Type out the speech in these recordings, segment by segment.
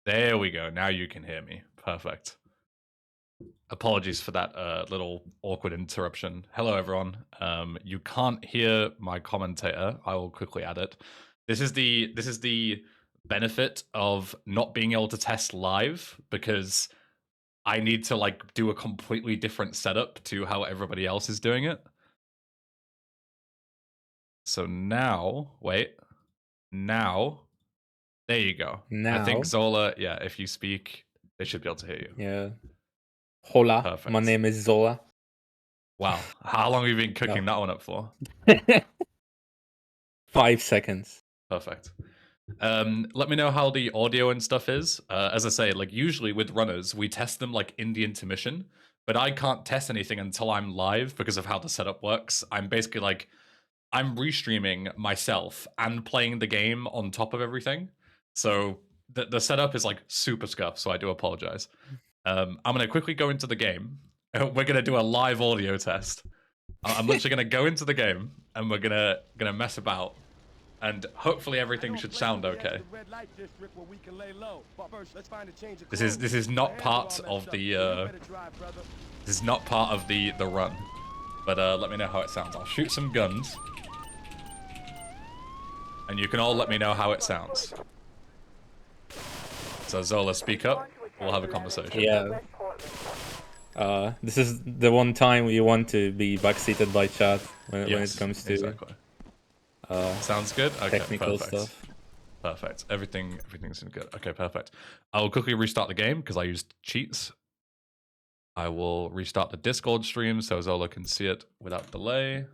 There we go. Now you can hear me. Perfect. Apologies for that little awkward interruption. Hello, everyone. You can't hear my commentator. I will quickly add it. This is the benefit of not being able to test live, because I need to like do a completely different setup to how everybody else is doing it. So now, wait. Now, there you go. Now, I think Zola, yeah, if you speak, they should be able to hear you. yeah. Hola, Perfect. my name is Zola. Wow. How long have you been cooking that one up for? 5 seconds. Perfect. Let me know how the audio and stuff is. As I say, like usually with runners, we test them like in the intermission, but I can't test anything until I'm live because of how the setup works. I'm basically like, I'm restreaming myself and playing the game on top of everything. So the setup is like super scuffed, so I do apologize. I'm going to quickly go into the game. We're going to do a live audio test. I'm literally going to go into the game and we're going to mess about. And hopefully everything should sound okay. This is not part of the this is not part of the run. But let me know how it sounds. I'll shoot some guns. And you can all let me know how it sounds. So Zola, speak up. We'll have a conversation. Yeah. This is the one time you want to be backseated by chat when it comes to exactly. Sounds good. Okay, technical perfect. stuff. Perfect. Everything's good. Okay, perfect. I will quickly restart the game because I used cheats. I will restart the Discord stream so Zola can see it without delay.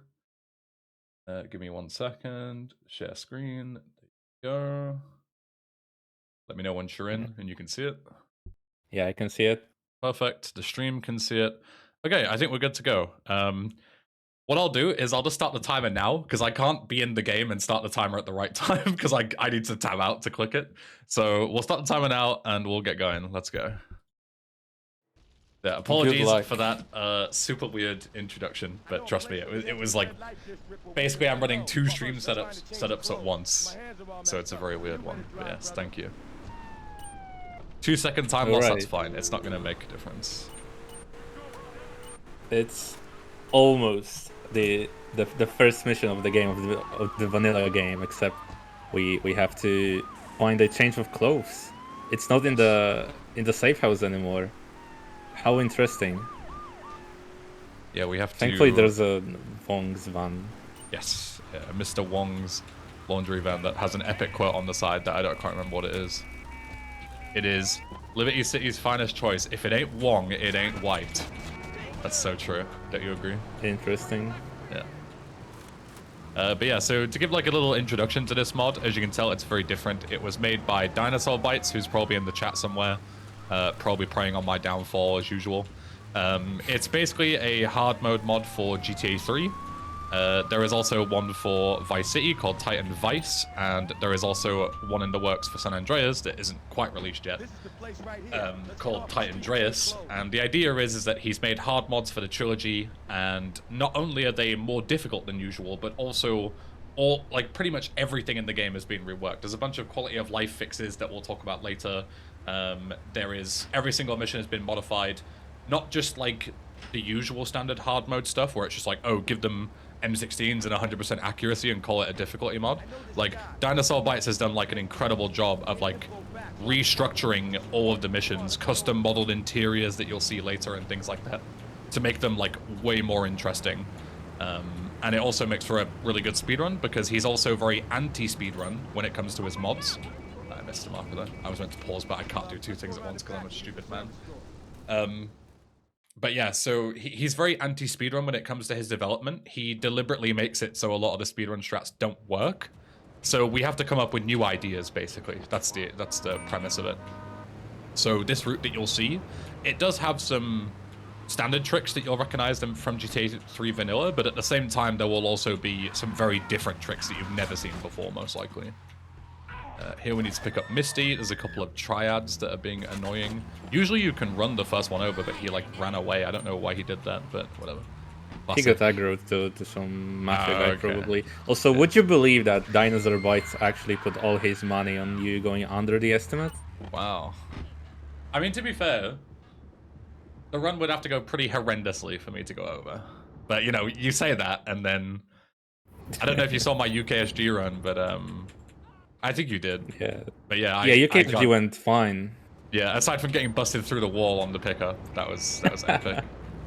Give me 1 second. Share screen. There you go. Let me know once you're in and you can see it. Yeah, I can see it. Perfect. The stream can see it. Okay, I think we're good to go. What I'll do is I'll just start the timer now because I can't be in the game and start the timer at the right time because I need to tab out to click it. So we'll start the timer now and we'll get going. Let's go. Yeah, apologies for that super weird introduction, but trust me, it was like basically I'm running 2 stream setups at once, so it's a very weird one. But yes, thank you. 2-second time loss, that's fine. It's not going to make a difference. It's almost the first mission of the game, of the vanilla game, except we have to find a change of clothes. It's not in the safe house anymore. How interesting. Yeah, we have to... Thankfully, there's a Wong's van. Yes, yeah, Mr. Wong's laundry van that has an epic quote on the side that I can't remember what it is. It is, Liberty City's finest choice. If it ain't Wong, it ain't white. That's so true. Don't you agree? Interesting. Yeah. But yeah, so to give like a little introduction to this mod, as you can tell, it's very different. It was made by Dinosaur Bites, who's probably in the chat somewhere, probably preying on my downfall as usual. It's basically a hard mode mod for GTA 3. There is also one for Vice City called Titan Vice, and there is also one in the works for San Andreas that isn't quite released yet, called Titan Andreas. And the idea is that he's made hard mods for the trilogy, and not only are they more difficult than usual, but also pretty much everything in the game has been reworked. There's a bunch of quality of life fixes that we'll talk about later. Every single mission has been modified, not just like the usual standard hard mode stuff where it's just like, oh, give them M16s and 100% accuracy and call it a difficulty mod. Like, Dinosaur Bites has done like an incredible job of like restructuring all of the missions, custom modeled interiors that you'll see later and things like that to make them like way more interesting. And it also makes for a really good speedrun because he's also very anti-speedrun when it comes to his mods. I missed a marker there. I was meant to pause, but I can't do 2 things at once because I'm a stupid man. But yeah, so he's very anti-speedrun when it comes to his development. He deliberately makes it so a lot of the speedrun strats don't work. So we have to come up with new ideas, basically. That's the premise of it. So this route that you'll see, it does have some standard tricks that you'll recognize them from GTA 3 Vanilla, but at the same time, there will also be some very different tricks that you've never seen before, most likely. Here we need to pick up Misty. There's a couple of triads that are being annoying. Usually you can run the first one over, but he like ran away. I don't know why he did that, but whatever. He got aggroed to some mafia guy, probably. Also, would you believe that Dinosaur Bites actually put all his money on you going under the estimate? Wow. I mean, to be fair, the run would have to go pretty horrendously for me to go over. But, you know, you say that, and then... I don't know if you saw my UKSG run, but I think you did. Yeah. But yeah, Yeah, I UKG got... went fine. Yeah, aside from getting busted through the wall on the pickup, that was epic.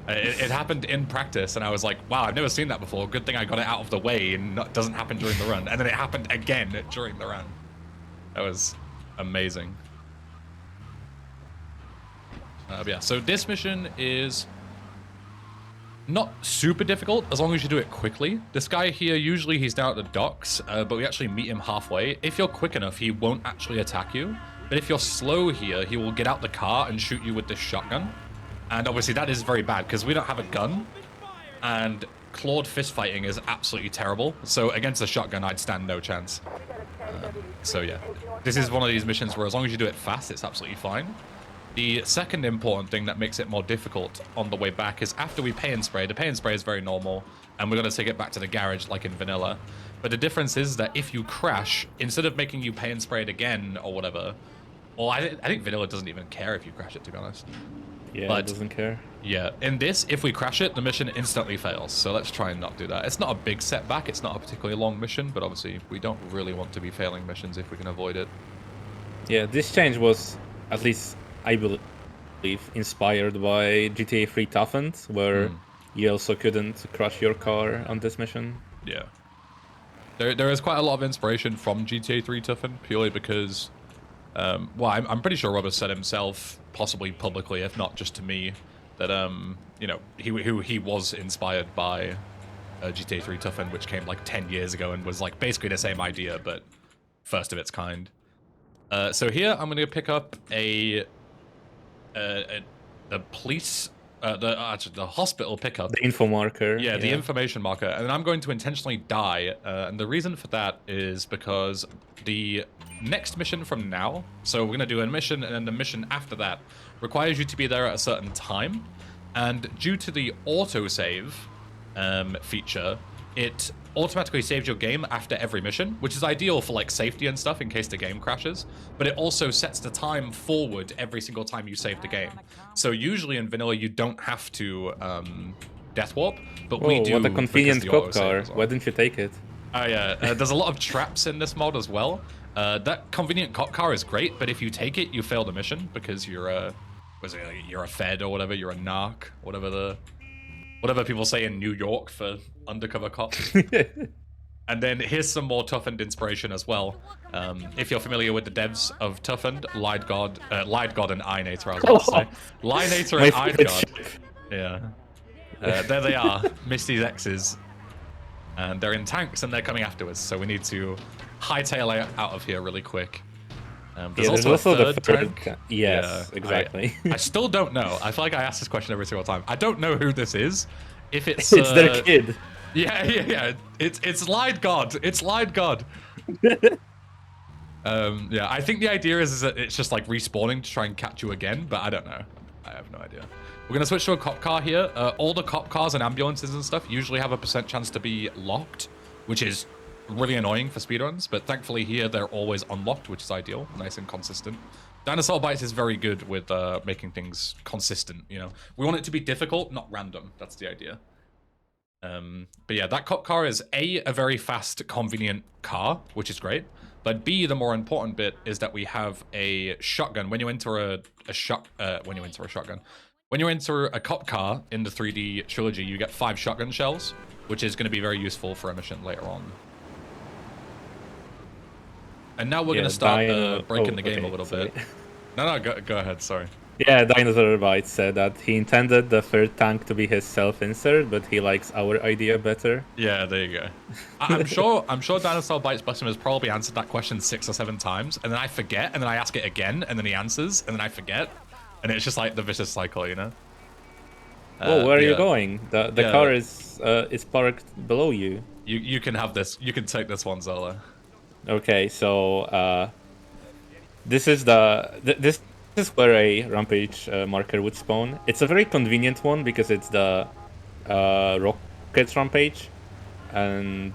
It happened in practice, and I was like, wow, I've never seen that before. Good thing I got it out of the way and it doesn't happen during the run. And then it happened again during the run. That was amazing. Yeah, so this mission is not super difficult as long as you do it quickly. This guy here, usually he's down at the docks, but we actually meet him halfway. If you're quick enough, he won't actually attack you. But if you're slow here, he will get out the car and shoot you with this shotgun. And obviously that is very bad because we don't have a gun. And clawed fist fighting is absolutely terrible. So against a shotgun, I'd stand no chance. So yeah, this is one of these missions where as long as you do it fast, it's absolutely fine. The second important thing that makes it more difficult on the way back is after we pay and spray. The pay and spray is very normal, and we're going to take it back to the garage like in vanilla. But the difference is that if you crash, instead of making you pay and spray it again or whatever, well, I think vanilla doesn't even care if you crash it, to be honest. Yeah, But it doesn't care. yeah, in this, if we crash it, the mission instantly fails. So let's try and not do that. It's not a big setback. It's not a particularly long mission, but obviously we don't really want to be failing missions if we can avoid it. Yeah, this change was, at least I believe, inspired by GTA 3 Toughened, where you also couldn't crash your car on this mission. Yeah. There is quite a lot of inspiration from GTA 3 Toughened, purely because, well, I'm pretty sure Robert said himself, possibly publicly, if not just to me, that, you know, he was inspired by GTA 3 Toughened, which came like 10 years ago and was like basically the same idea, but first of its kind. So here I'm going to pick up the police, the hospital pickup. The info marker. Yeah, the information marker. And I'm going to intentionally die. And the reason for that is because the next mission from now, so we're going to do a mission, and then the mission after that requires you to be there at a certain time. And due to the autosave feature, it automatically saves your game after every mission, which is ideal for like safety and stuff in case the game crashes, but it also sets the time forward every single time you save the game. So usually in vanilla you don't have to death warp, but we do. What a convenient cop car. Well. Why didn't you take it? Oh yeah, there's a lot of traps in this mod as well. That convenient cop car is great, but if you take it, you fail the mission because you're you're a fed or whatever, you're a narc, whatever people say in New York for undercover cops. And then here's some more Toughened inspiration as well. If you're familiar with the devs of Toughened, Lied God and Eyenator, I was about to say. Lienator and Eyegod. Yeah. There they are, Misty's exes. And they're in tanks and they're coming after us, so we need to hightail out of here really quick. There's also a third tank. Yes, yeah, exactly. I still don't know. I feel like I ask this question every single time. I don't know who this is. If it's it's their kid. Yeah. It's Lied God. It's Lied God. Yeah, I think the idea is that it's just like respawning to try and catch you again, but I don't know. I have no idea. We're gonna switch to a cop car here. All the cop cars and ambulances and stuff usually have a % chance to be locked, which is really annoying for speedruns, but thankfully here they're always unlocked, which is ideal, nice and consistent. Dinosaur Bites is very good with making things consistent, you know. We want it to be difficult, not random. That's the idea. But yeah, that cop car is A, a very fast, convenient car, which is great. But B, the more important bit is that we have a shotgun. When you enter when you enter a cop car in the 3D trilogy, you get 5 shotgun shells, which is going to be very useful for a mission later on. And now we're going to start breaking the game a little bit. No, go ahead, sorry. Yeah, Dinosaur Bite said that he intended the third tank to be his self-insert, but he likes our idea better. Yeah, there you go. I'm sure Dinosaur Bites, bless him, has probably answered that question 6 or 7 times, and then I forget, and then I ask it again, and then he answers, and then I forget, and it's just like the vicious cycle, you know? Oh, where are you going? The car is parked below you. You can have this. You can take this one, Zola. Okay, so this is this is where a rampage marker would spawn. It's a very convenient one because it's the rockets rampage, and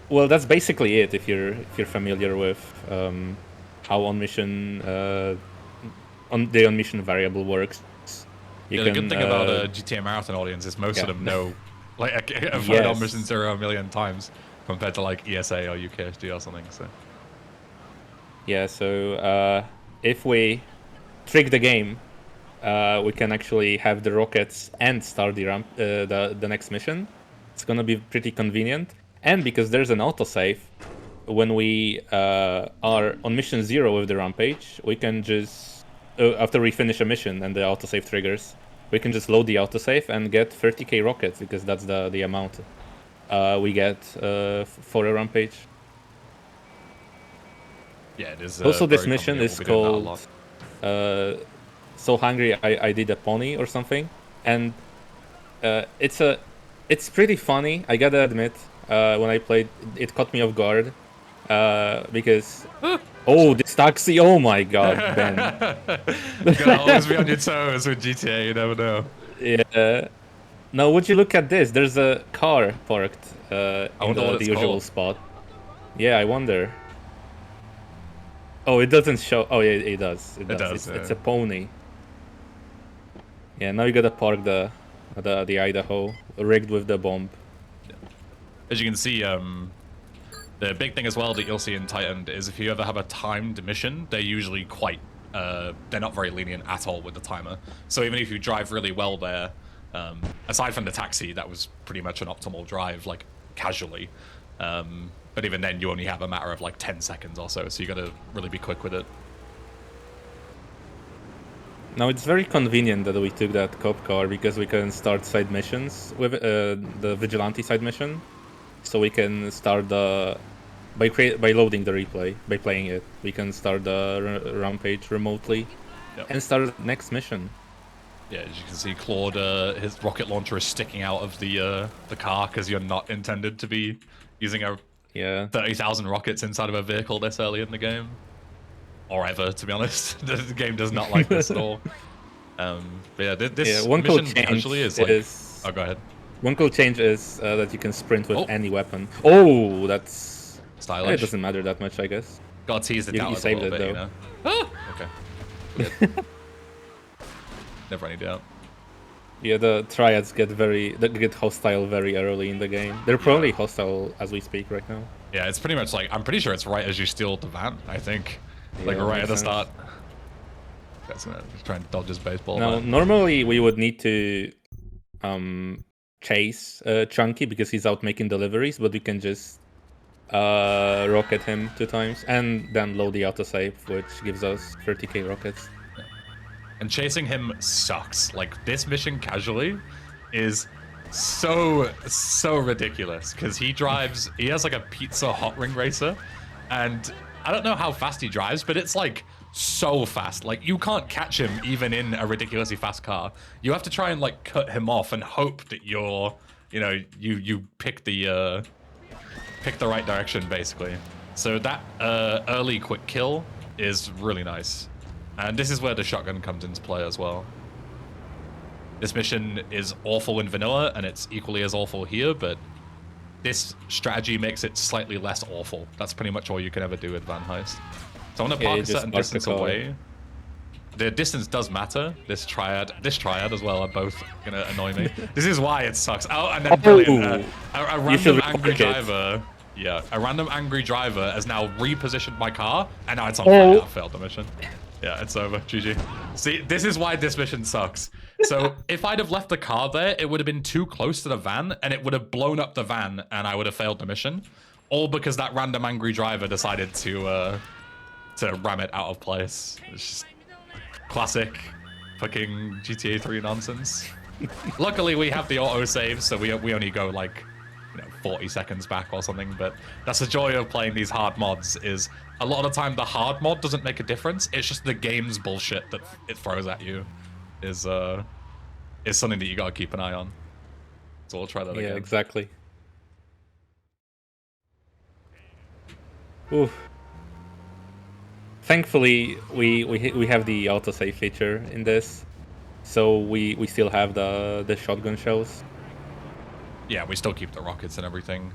well, that's basically it. If you're familiar with how on mission on the on mission variable works. You Yeah, the good thing about a GTA Marathon audience is most of yeah. them know, like, have heard on Mission Yes. Zero a million times compared to like ESA or UKSD or something. So Yeah, so if we trick the game, we can actually have the rockets and start the ramp, the next mission. It's gonna be pretty convenient, and because there's an autosave, when we are on mission 0 with the rampage, we can just after we finish a mission and the autosave triggers, we can just load the autosave and get 30k rockets because that's the amount we get for a rampage. yeah, it is. Also, this Very mission convenient. is We'll be doing that a lot. called So Hungry I Did a Pony or something, and it's pretty funny. I gotta admit, when I played, it caught me off guard because oh, this taxi! Oh my god, Ben! You gotta always be on your toes with GTA. You never know. Yeah. Now, would you look at this? There's a car parked I in wonder what the it's usual called. spot. Yeah, I wonder. Oh, it doesn't show. Oh, yeah, it does. It It does. does. It's a pony. Yeah, now you gotta park the Idaho rigged with the bomb. As you can see, the big thing as well that you'll see in Titan is if you ever have a timed mission, they're usually quite, they're not very lenient at all with the timer. So even if you drive really well there, aside from the taxi, that was pretty much an optimal drive, like casually. But even then, you only have a matter of like 10 seconds or so you gotta really be quick with it. Now it's very convenient that we took that cop car because we can start side missions with the vigilante side mission. So we can start the by loading the replay, by playing it, we can start the rampage remotely and start the next mission. Yeah, as you can see, Claude, his rocket launcher is sticking out of the car because you're not intended to be using a 30,000 rockets inside of a vehicle this early in the game. Or ever, to be honest. The game does not like this at all. But yeah, this one cool mission change actually is like... Oh, go ahead. One cool change is that you can sprint with any weapon. Oh, that's... stylish. It doesn't matter that much, I guess. Gotta tease it out a little bit, you know? Ah! Okay. Never any doubt. Yeah, the triads get hostile very early in the game. They're probably hostile as we speak right now. Yeah, it's pretty much like, I'm pretty sure it's right as you steal the van, I think. Like right at the start. That's gonna try and dodge his baseball. Now, normally we would need to chase Chunky because he's out making deliveries, but we can just rocket him 2 times and then load the autosave, which gives us 30k rockets. And chasing him sucks. Like, this mission casually is so ridiculous because he has like a pizza hot ring racer, and I don't know how fast he drives, but it's like so fast. Like, you can't catch him even in a ridiculously fast car. You have to try and like cut him off and hope that you pick the right direction, basically. So that early quick kill is really nice. And this is where the shotgun comes into play as well. This mission is awful in vanilla, and it's equally as awful here, but this strategy makes it slightly less awful. That's pretty much all you can ever do with Van Heist. So I want to park a certain distance away. The distance does matter. This triad as well are both gonna annoy me. This is why it sucks. Oh, and then brilliant. A random angry driver. Yeah, a random angry driver has now repositioned my car, and now it's on fire. I failed the mission. Yeah, it's over. GG. See, this is why this mission sucks. So if I'd have left the car there, it would have been too close to the van, and it would have blown up the van, and I would have failed the mission. All because that random angry driver decided to ram it out of place. It's just classic fucking GTA 3 nonsense. Luckily, we have the autosave, so we only go like 40 seconds back or something, but that's the joy of playing these hard mods, is a lot of the time the hard mod doesn't make a difference. It's just the game's bullshit that it throws at you is something that you gotta keep an eye on. So we'll try that again. Yeah, exactly. Oof. Thankfully, we have the autosave feature in this, so we still have the shotgun shells. Yeah, we still keep the rockets and everything.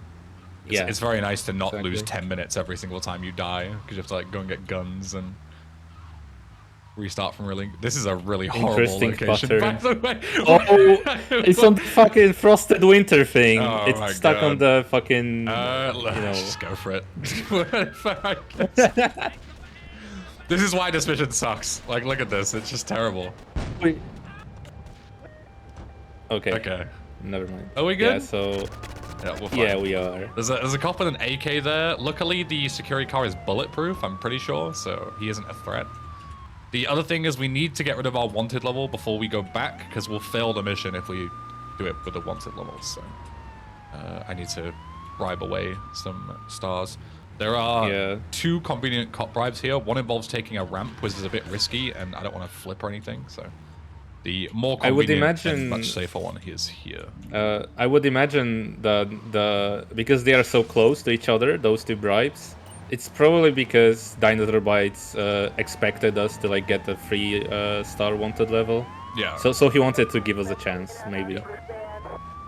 It's very nice to not lose Exactly. 10 minutes every single time you die, because you have to like go and get guns and restart from really. This is a really horrible Interesting location. By pattern. the way. Oh, it's on the fucking frosted winter thing. Oh It's my stuck on God. the fucking, you know. Just go for it. Whatever, I guess. This is why this mission sucks. Like, look at this. It's just terrible. Wait. Okay. Okay. Never mind. Are we good? Yeah, so Yeah, we're fine. yeah, we are. There's a cop with an AK there. Luckily, the security car is bulletproof, I'm pretty sure, so he isn't a threat. The other thing is we need to get rid of our wanted level before we go back, because we'll fail the mission if we do it with the wanted levels, so... I need to bribe away some stars. There are 2 convenient cop bribes here. One involves taking a ramp, which is a bit risky, and I don't want to flip or anything, so... The more convenient and much safer one is here. I would imagine because they are so close to each other, those 2 bribes, it's probably because Dinosaur Bites expected us to like get a free star wanted level. Yeah. So he wanted to give us a chance, maybe.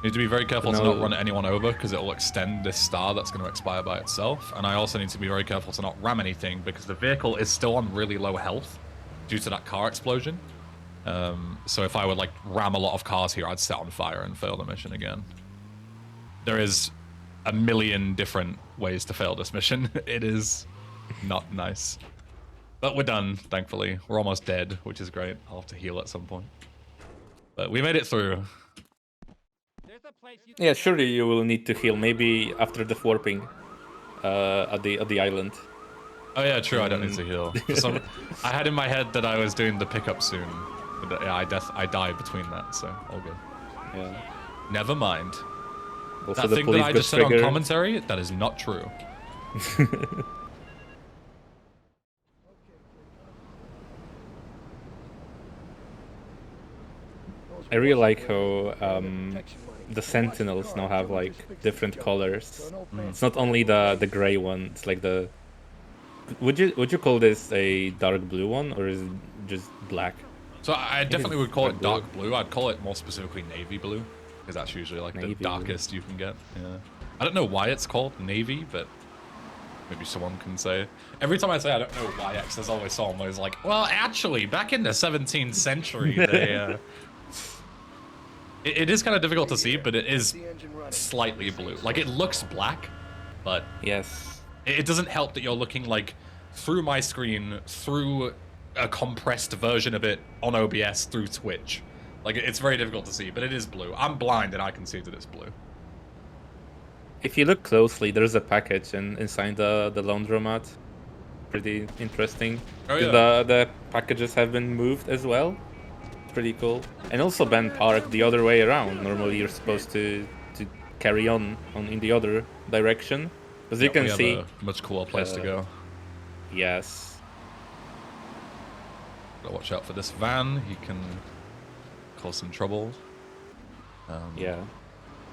Need to be very careful to not run anyone over, because it will extend this star that's going to expire by itself. And I also need to be very careful to not ram anything, because the vehicle is still on really low health due to that car explosion. So if I would like ram a lot of cars here, I'd set on fire and fail the mission again. There is a million different ways to fail this mission. It is not nice. But we're done, thankfully. We're almost dead, which is great. I'll have to heal at some point. But we made it through. Yeah, surely you will need to heal, maybe after the warping at the island. Oh yeah, true, I don't need to heal. I had in my head that I was doing the pickup soon. But yeah, I died between that, so all good. Yeah. Never mind. Also, That thing that I just said on commentary, that is not true. I really like how the Sentinels now have like different colors. It's not only the gray one. It's like the. Would you call this a dark blue one, or is it just black? So I definitely would call it dark blue. I'd call it more specifically navy blue, because that's usually like the darkest you can get. Yeah. I don't know why it's called navy, but maybe someone can say. Every time I say I don't know why X, there's always someone who's like, well, actually, back in the 17th century, they. It is kind of difficult to see, but it is slightly blue. Like, it looks black, but yes, it doesn't help that you're looking like through my screen, through a compressed version of it on OBS through Twitch. Like, it's very difficult to see, but it is blue. I'm blind and I can see that it's blue. If you look closely, there's a package inside the laundromat. Pretty interesting. Oh, yeah. The packages have been moved as well. Pretty cool. And also Ben Park the other way around. Normally you're supposed to carry on in the other direction. As you can see, a much cooler place to go. Yes. Gotta watch out for this van. He can cause some trouble. Yeah.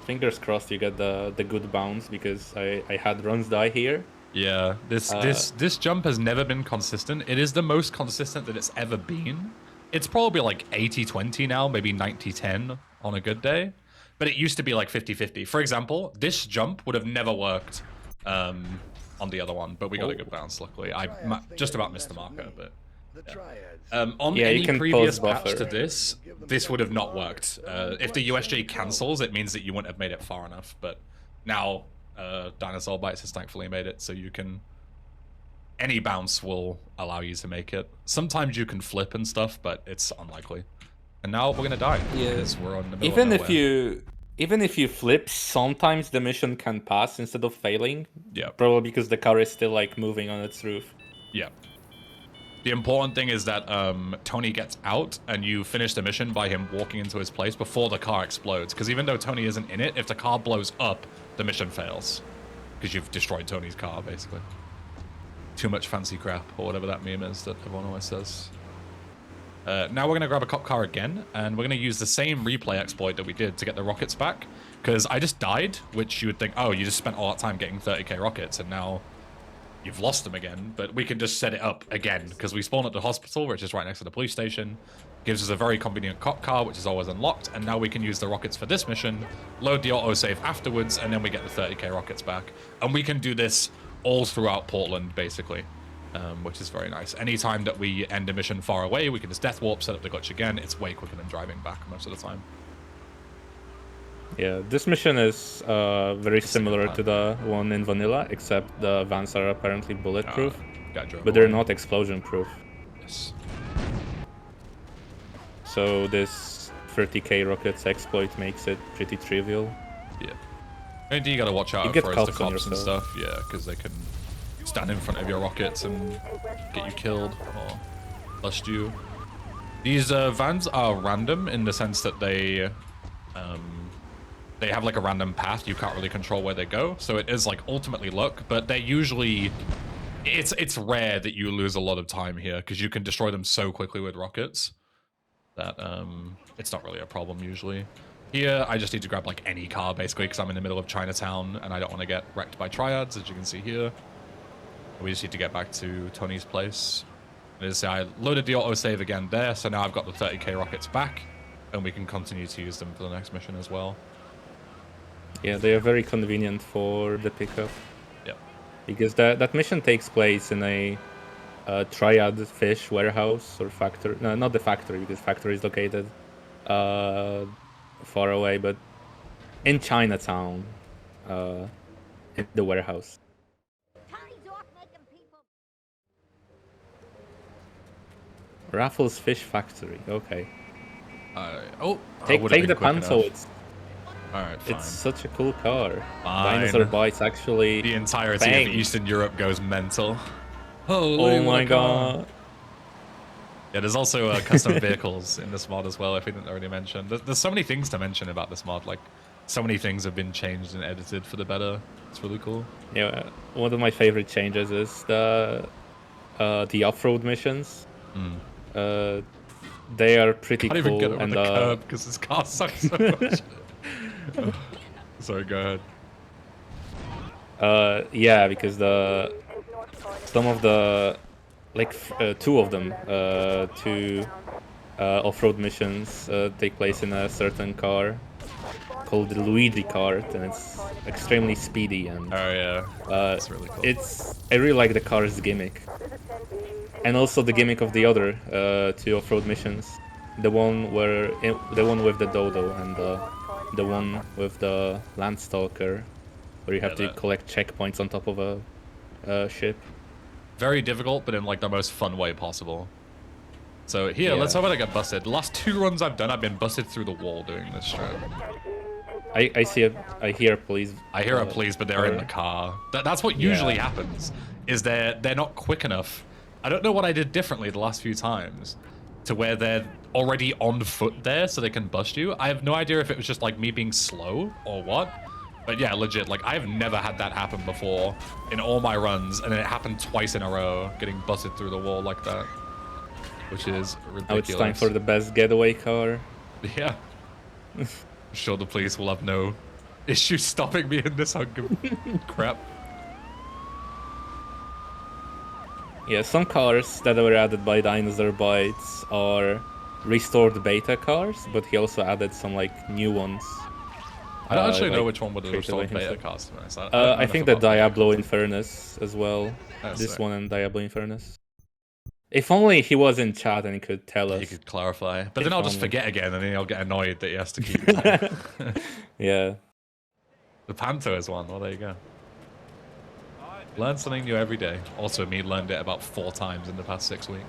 Fingers crossed you get the good bounce, because I had runs die here. Yeah, this jump has never been consistent. It is the most consistent that it's ever been. It's probably like 80-20 now, maybe 90-10 on a good day. But it used to be like 50-50. For example, this jump would have never worked on the other one, but we got a good bounce, luckily. I just about missed the marker, but... Yeah. On any previous patch to this would have not worked. If the USJ cancels, it means that you wouldn't have made it far enough. But now, Dinosaur Bites has thankfully made it, so you can... Any bounce will allow you to make it. Sometimes you can flip and stuff, but it's unlikely. And now we're gonna die. Yeah. Because we're on the middle of nowhere. Even if you flip, sometimes the mission can pass instead of failing. Yeah. Probably because the car is still like moving on its roof. Yeah. The important thing is that Tony gets out and you finish the mission by him walking into his place before the car explodes. Because even though Tony isn't in it, if the car blows up, the mission fails. Because you've destroyed Tony's car, basically. Too much fancy crap, or whatever that meme is that everyone always says. Now we're going to grab a cop car again, and we're going to use the same replay exploit that we did to get the rockets back. Because I just died, which you would think, oh, you just spent all that time getting 30k rockets, and now you've lost them again, but we can just set it up again because we spawn at the hospital, which is right next to the police station. Gives us a very convenient cop car, which is always unlocked, and now we can use the rockets for this mission, load the autosave afterwards, and then we get the 30k rockets back. And we can do this all throughout Portland, basically, which is very nice. Anytime that we end a mission far away, we can just death warp, set up the glitch again. It's way quicker than driving back most of the time. Yeah, this mission is very similar to the one in vanilla, except the vans are apparently bulletproof, but they're not explosion-proof. Yes. So this 30k rockets exploit makes it pretty trivial. Yeah. And you gotta watch out for the cops and stuff, yeah, because they can stand in front of your rockets and get you killed or bust you. These vans are random in the sense that they have like a random path. You can't really control where they go, so it is like ultimately luck, but they're usually... It's rare that you lose a lot of time here because you can destroy them so quickly with rockets that it's not really a problem usually. Here, I just need to grab like any car basically because I'm in the middle of Chinatown and I don't want to get wrecked by triads, as you can see here. We just need to get back to Tony's place. As I loaded the autosave again there, so now I've got the 30k rockets back and we can continue to use them for the next mission as well. Yeah, they are very convenient for the pickup. Yep. Because that mission takes place in a triad fish warehouse or factory. No, not the factory, because factory is located far away, but in Chinatown, in the warehouse. Raffles Fish Factory. Okay. Take the Panto. Alright, fine. It's such a cool car. Fine. Dinosaur Bites actually. The entirety of Eastern Europe goes mental. Oh my god. Yeah, there's also custom vehicles in this mod as well, if we didn't already mention. There's so many things to mention about this mod. Like, so many things have been changed and edited for the better. It's really cool. Yeah, one of my favorite changes is the off-road missions. They are pretty cool. Can't even get over the curb because this car sucks so much. Sorry, go ahead. Yeah, because some of the two of them, two off-road missions take place in a certain car called the Luigi kart, and it's extremely speedy. And that's really cool. I really like the car's gimmick, and also the gimmick of the other two off-road missions. The one with the Dodo and the one with the Landstalker, where you have to collect checkpoints on top of a ship. Very difficult, but in like the most fun way possible. So here, let's hope I don't get busted. The last 2 runs I've done, I've been busted through the wall doing this strat. I hear a police. I hear a police, but they're in the car. That's what usually happens. Is they're not quick enough. I don't know what I did differently the last few times, to where they're already on foot there, so they can bust you. I have no idea if it was just like me being slow or what. But yeah, legit, like I've never had that happen before in all my runs, and then it happened twice in a row, getting busted through the wall like that, which is ridiculous. Now it's time for the best getaway car. Yeah. I'm sure the police will have no issue stopping me in this hunk of crap. Yeah, some cars that were added by Dinosaur Bites are restored beta cars, but he also added some like new ones. I don't actually know which one would have restored beta cars, to be honest. I think the Diablo Infernus as well. This one and Diablo Infernus. If only he was in chat and he could tell us. He could clarify. But then I'll just forget again, and then I'll get annoyed that he has to keep it. Yeah. The Panto is one. Well, there you go. Learn something new every day. Also, me learned it about 4 times in the past 6 weeks.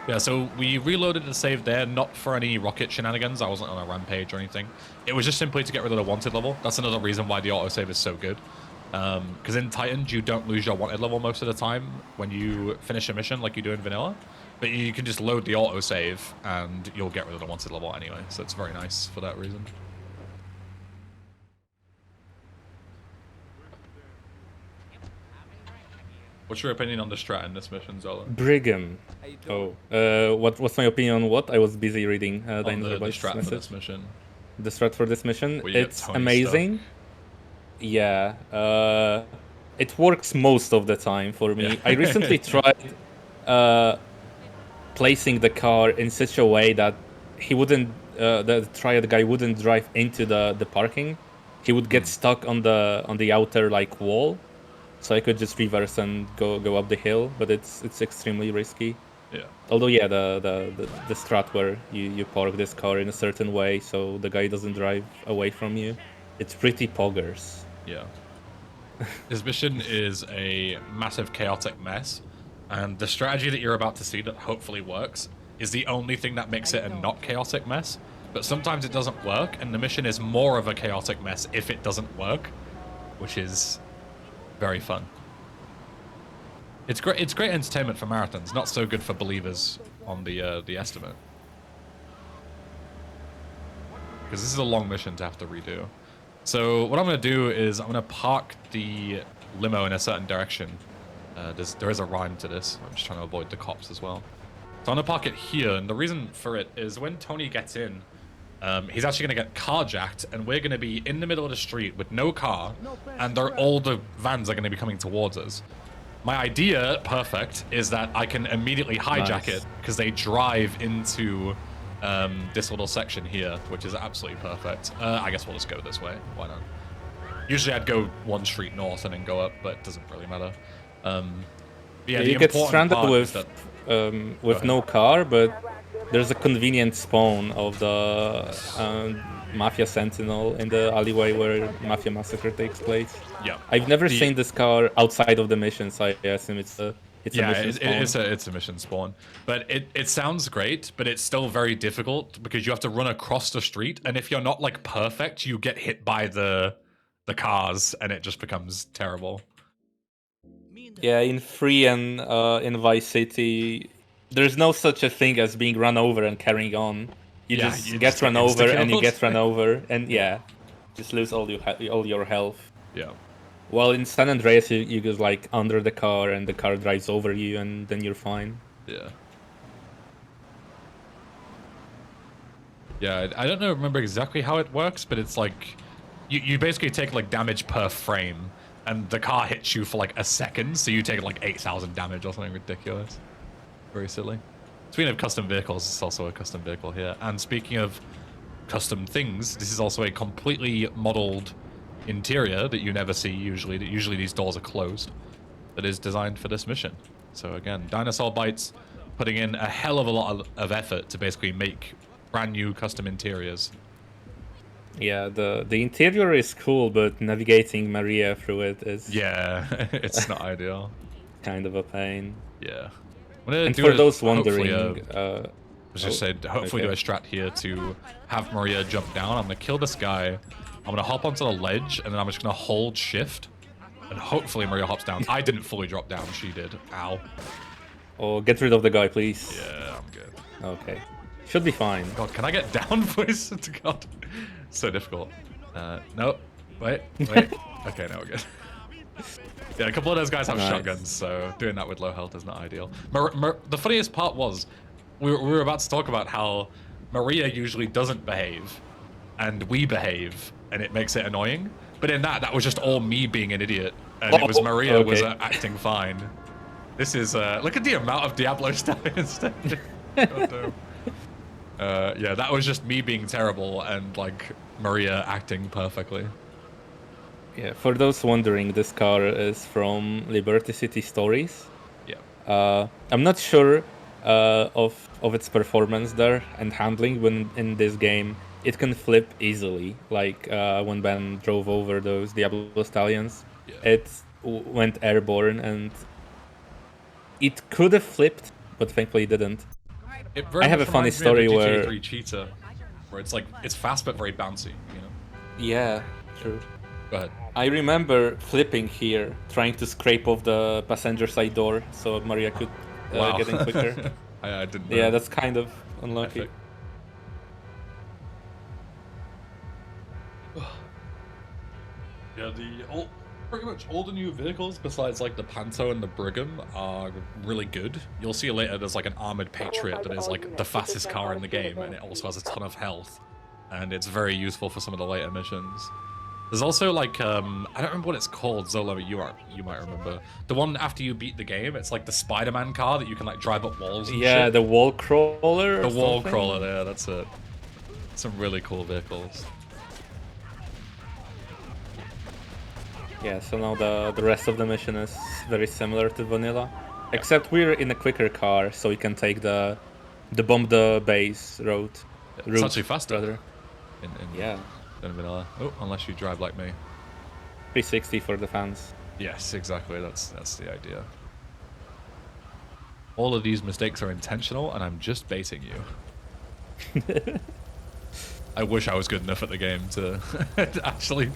Yeah, so we reloaded the save there, not for any rocket shenanigans. I wasn't on a rampage or anything. It was just simply to get rid of the wanted level. That's another reason why the autosave is so good. Because in Titans, you don't lose your wanted level most of the time when you finish a mission like you do in vanilla. But you can just load the autosave and you'll get rid of the wanted level anyway. So it's very nice for that reason. What's your opinion on the strat in this mission, Zola? Brigham. Oh, what's my opinion on what? I was busy reading Dinosaur Bites' strat message. for this mission. The strat for this mission? It's amazing. Yeah. it works most of the time for me. Yeah. I recently tried placing the car in such a way that he wouldn't, the triad guy wouldn't drive into the parking. He would get stuck on the outer like wall, so I could just reverse and go up the hill. But it's extremely risky. Yeah. Although yeah, the strat where you park this car in a certain way so the guy doesn't drive away from you, it's pretty poggers. Yeah. This mission is a massive chaotic mess, and the strategy that you're about to see that hopefully works is the only thing that makes it a not chaotic mess. But sometimes it doesn't work, and the mission is more of a chaotic mess if it doesn't work, which is very fun. It's great. It's great entertainment for marathons. Not so good for believers on the estimate, because this is a long mission to have to redo. So what I'm going to do is I'm going to park the limo in a certain direction. There is a rhyme to this. I'm just trying to avoid the cops as well. So I'm going to park it here, and the reason for it is when Tony gets in, he's actually going to get carjacked, and we're going to be in the middle of the street with no car, and all the vans are going to be coming towards us. My idea, perfect, is that I can immediately hijack it because they drive into this little section here, which is absolutely perfect. I guess we'll just go this way. Why not? Usually I'd go one street north and then go up, but it doesn't really matter. Yeah, you get stranded with no car, but there's a convenient spawn of the Mafia Sentinel in the alleyway where Mafia Massacre takes place. Yeah. I've never seen this car outside of the mission, so I assume it's a mission spawn. It's a mission spawn. But it sounds great, but it's still very difficult because you have to run across the street, and if you're not like perfect, you get hit by the cars, and it just becomes terrible. Yeah, in Free and in Vice City, there's no such a thing as being run over and carrying on. You get run over and you get run over, and yeah, just lose all your health. Yeah. Well, in San Andreas, you go like under the car and the car drives over you, and then you're fine. Yeah. Yeah, I don't remember exactly how it works, but it's like you basically take like damage per frame, and the car hits you for like a second, so you take like 8,000 damage or something ridiculous. Very silly. Speaking of custom vehicles, it's also a custom vehicle here. And speaking of custom things, this is also a completely modeled interior that you never see usually. Usually these doors are closed. That is designed for this mission. So again, Dinosaur Bytes putting in a hell of a lot of effort to basically make brand new custom interiors. Yeah, the interior is cool, but navigating Maria through it is... Yeah, it's not ideal. Kind of a pain. Yeah. And for those wondering... hopefully do a strat here to have Maria jump down. I'm going to kill this guy. I'm going to hop onto the ledge, and then I'm just going to hold shift. And hopefully Maria hops down. I didn't fully drop down. She did. Ow. Oh, get rid of the guy, please. Yeah, I'm good. Okay. Should be fine. God, can I get down, please? God. So difficult. No. Wait. Okay, now we're good. Yeah, a couple of those guys have shotguns, so doing that with low health is not ideal. The funniest part was, we were about to talk about how Maria usually doesn't behave, and we behave, and it makes it annoying. But in that was just all me being an idiot, and it was Maria was acting fine. This is, look at the amount of Diablo stallions. God damn. Yeah, that was just me being terrible and like Maria acting perfectly. Yeah, for those wondering, this car is from Liberty City Stories. Yeah. I'm not sure of its performance there and handling when in this game. It can flip easily, like when Ben drove over those Diablo Stallions. Yeah. It went airborne and it could have flipped, but thankfully it didn't. I have a funny story where... GTA 3 Cheetah, where it's like, it's fast but very bouncy, you know? Yeah, true. Go ahead. I remember flipping here, trying to scrape off the passenger side door so Maria could get in quicker. I didn't know. Yeah, that's kind of unlucky. Epic. Yeah, pretty much all the new vehicles, besides like the Panto and the Brigham, are really good. You'll see later there's like an armored Patriot that is like the fastest car in the game, and it also has a ton of health, and it's very useful for some of the later missions. There's also like I don't remember what it's called, Zola, but you might remember. The one after you beat the game, it's like the Spider-Man car that you can like drive up walls and Yeah, shit. the wall crawler The or wall something? crawler there, that's it. Some really cool vehicles. Yeah, so now the rest of the mission is very similar to vanilla. Except we're in a quicker car, so we can take the bomb the base route. It's actually faster Rather. in Yeah. than vanilla. Oh, unless you drive like me. 360 for the fans. Yes, exactly. That's the idea. All of these mistakes are intentional, and I'm just baiting you. I wish I was good enough at the game to actually,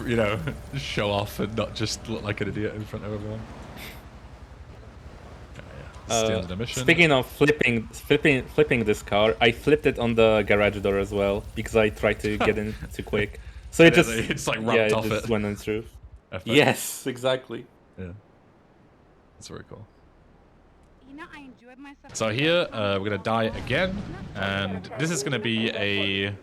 you know, show off and not just look like an idiot in front of everyone. Okay, yeah. This is the end of the mission. Speaking of flipping this car, I flipped it on the garage door as well because I tried to get in too quick. So it just it's like ramped off just it. went on through. Epic. Yes, exactly. Yeah, that's very cool. You know, I enjoyed myself. So here we're gonna die again, and this is gonna be a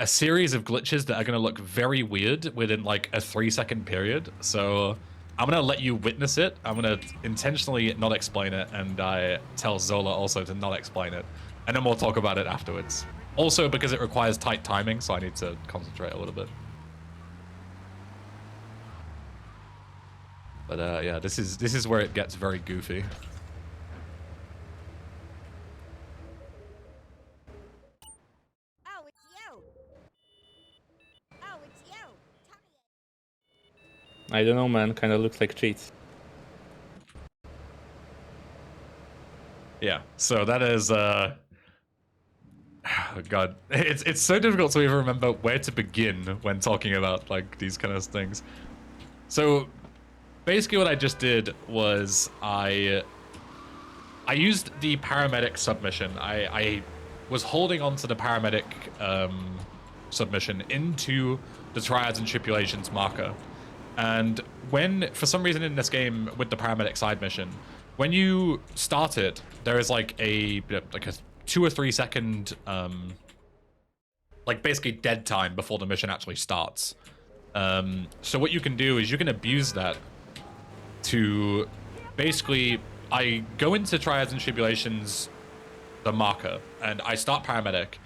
series of glitches that are gonna look very weird within like a 3-second period. So I'm gonna let you witness it. I'm gonna intentionally not explain it, and I tell Zola also to not explain it, and then we'll talk about it afterwards. Also because it requires tight timing, so I need to concentrate a little bit. But yeah, this is where it gets very goofy. Oh, it's you. Oh, it's you. Tell me. I don't know, man. Kind of looks like cheats. Yeah, so that is oh god, it's so difficult to even remember where to begin when talking about like these kind of things. So basically what I just did was I used the paramedic submission. I was holding on to the paramedic submission into the triads and tribulations marker. And when, for some reason in this game with the paramedic side mission, when you start it, there is like a 2 or 3 second like basically dead time before the mission actually starts. So what you can do is you can abuse that to basically, I go into triads and tribulations, the marker, and I start paramedic,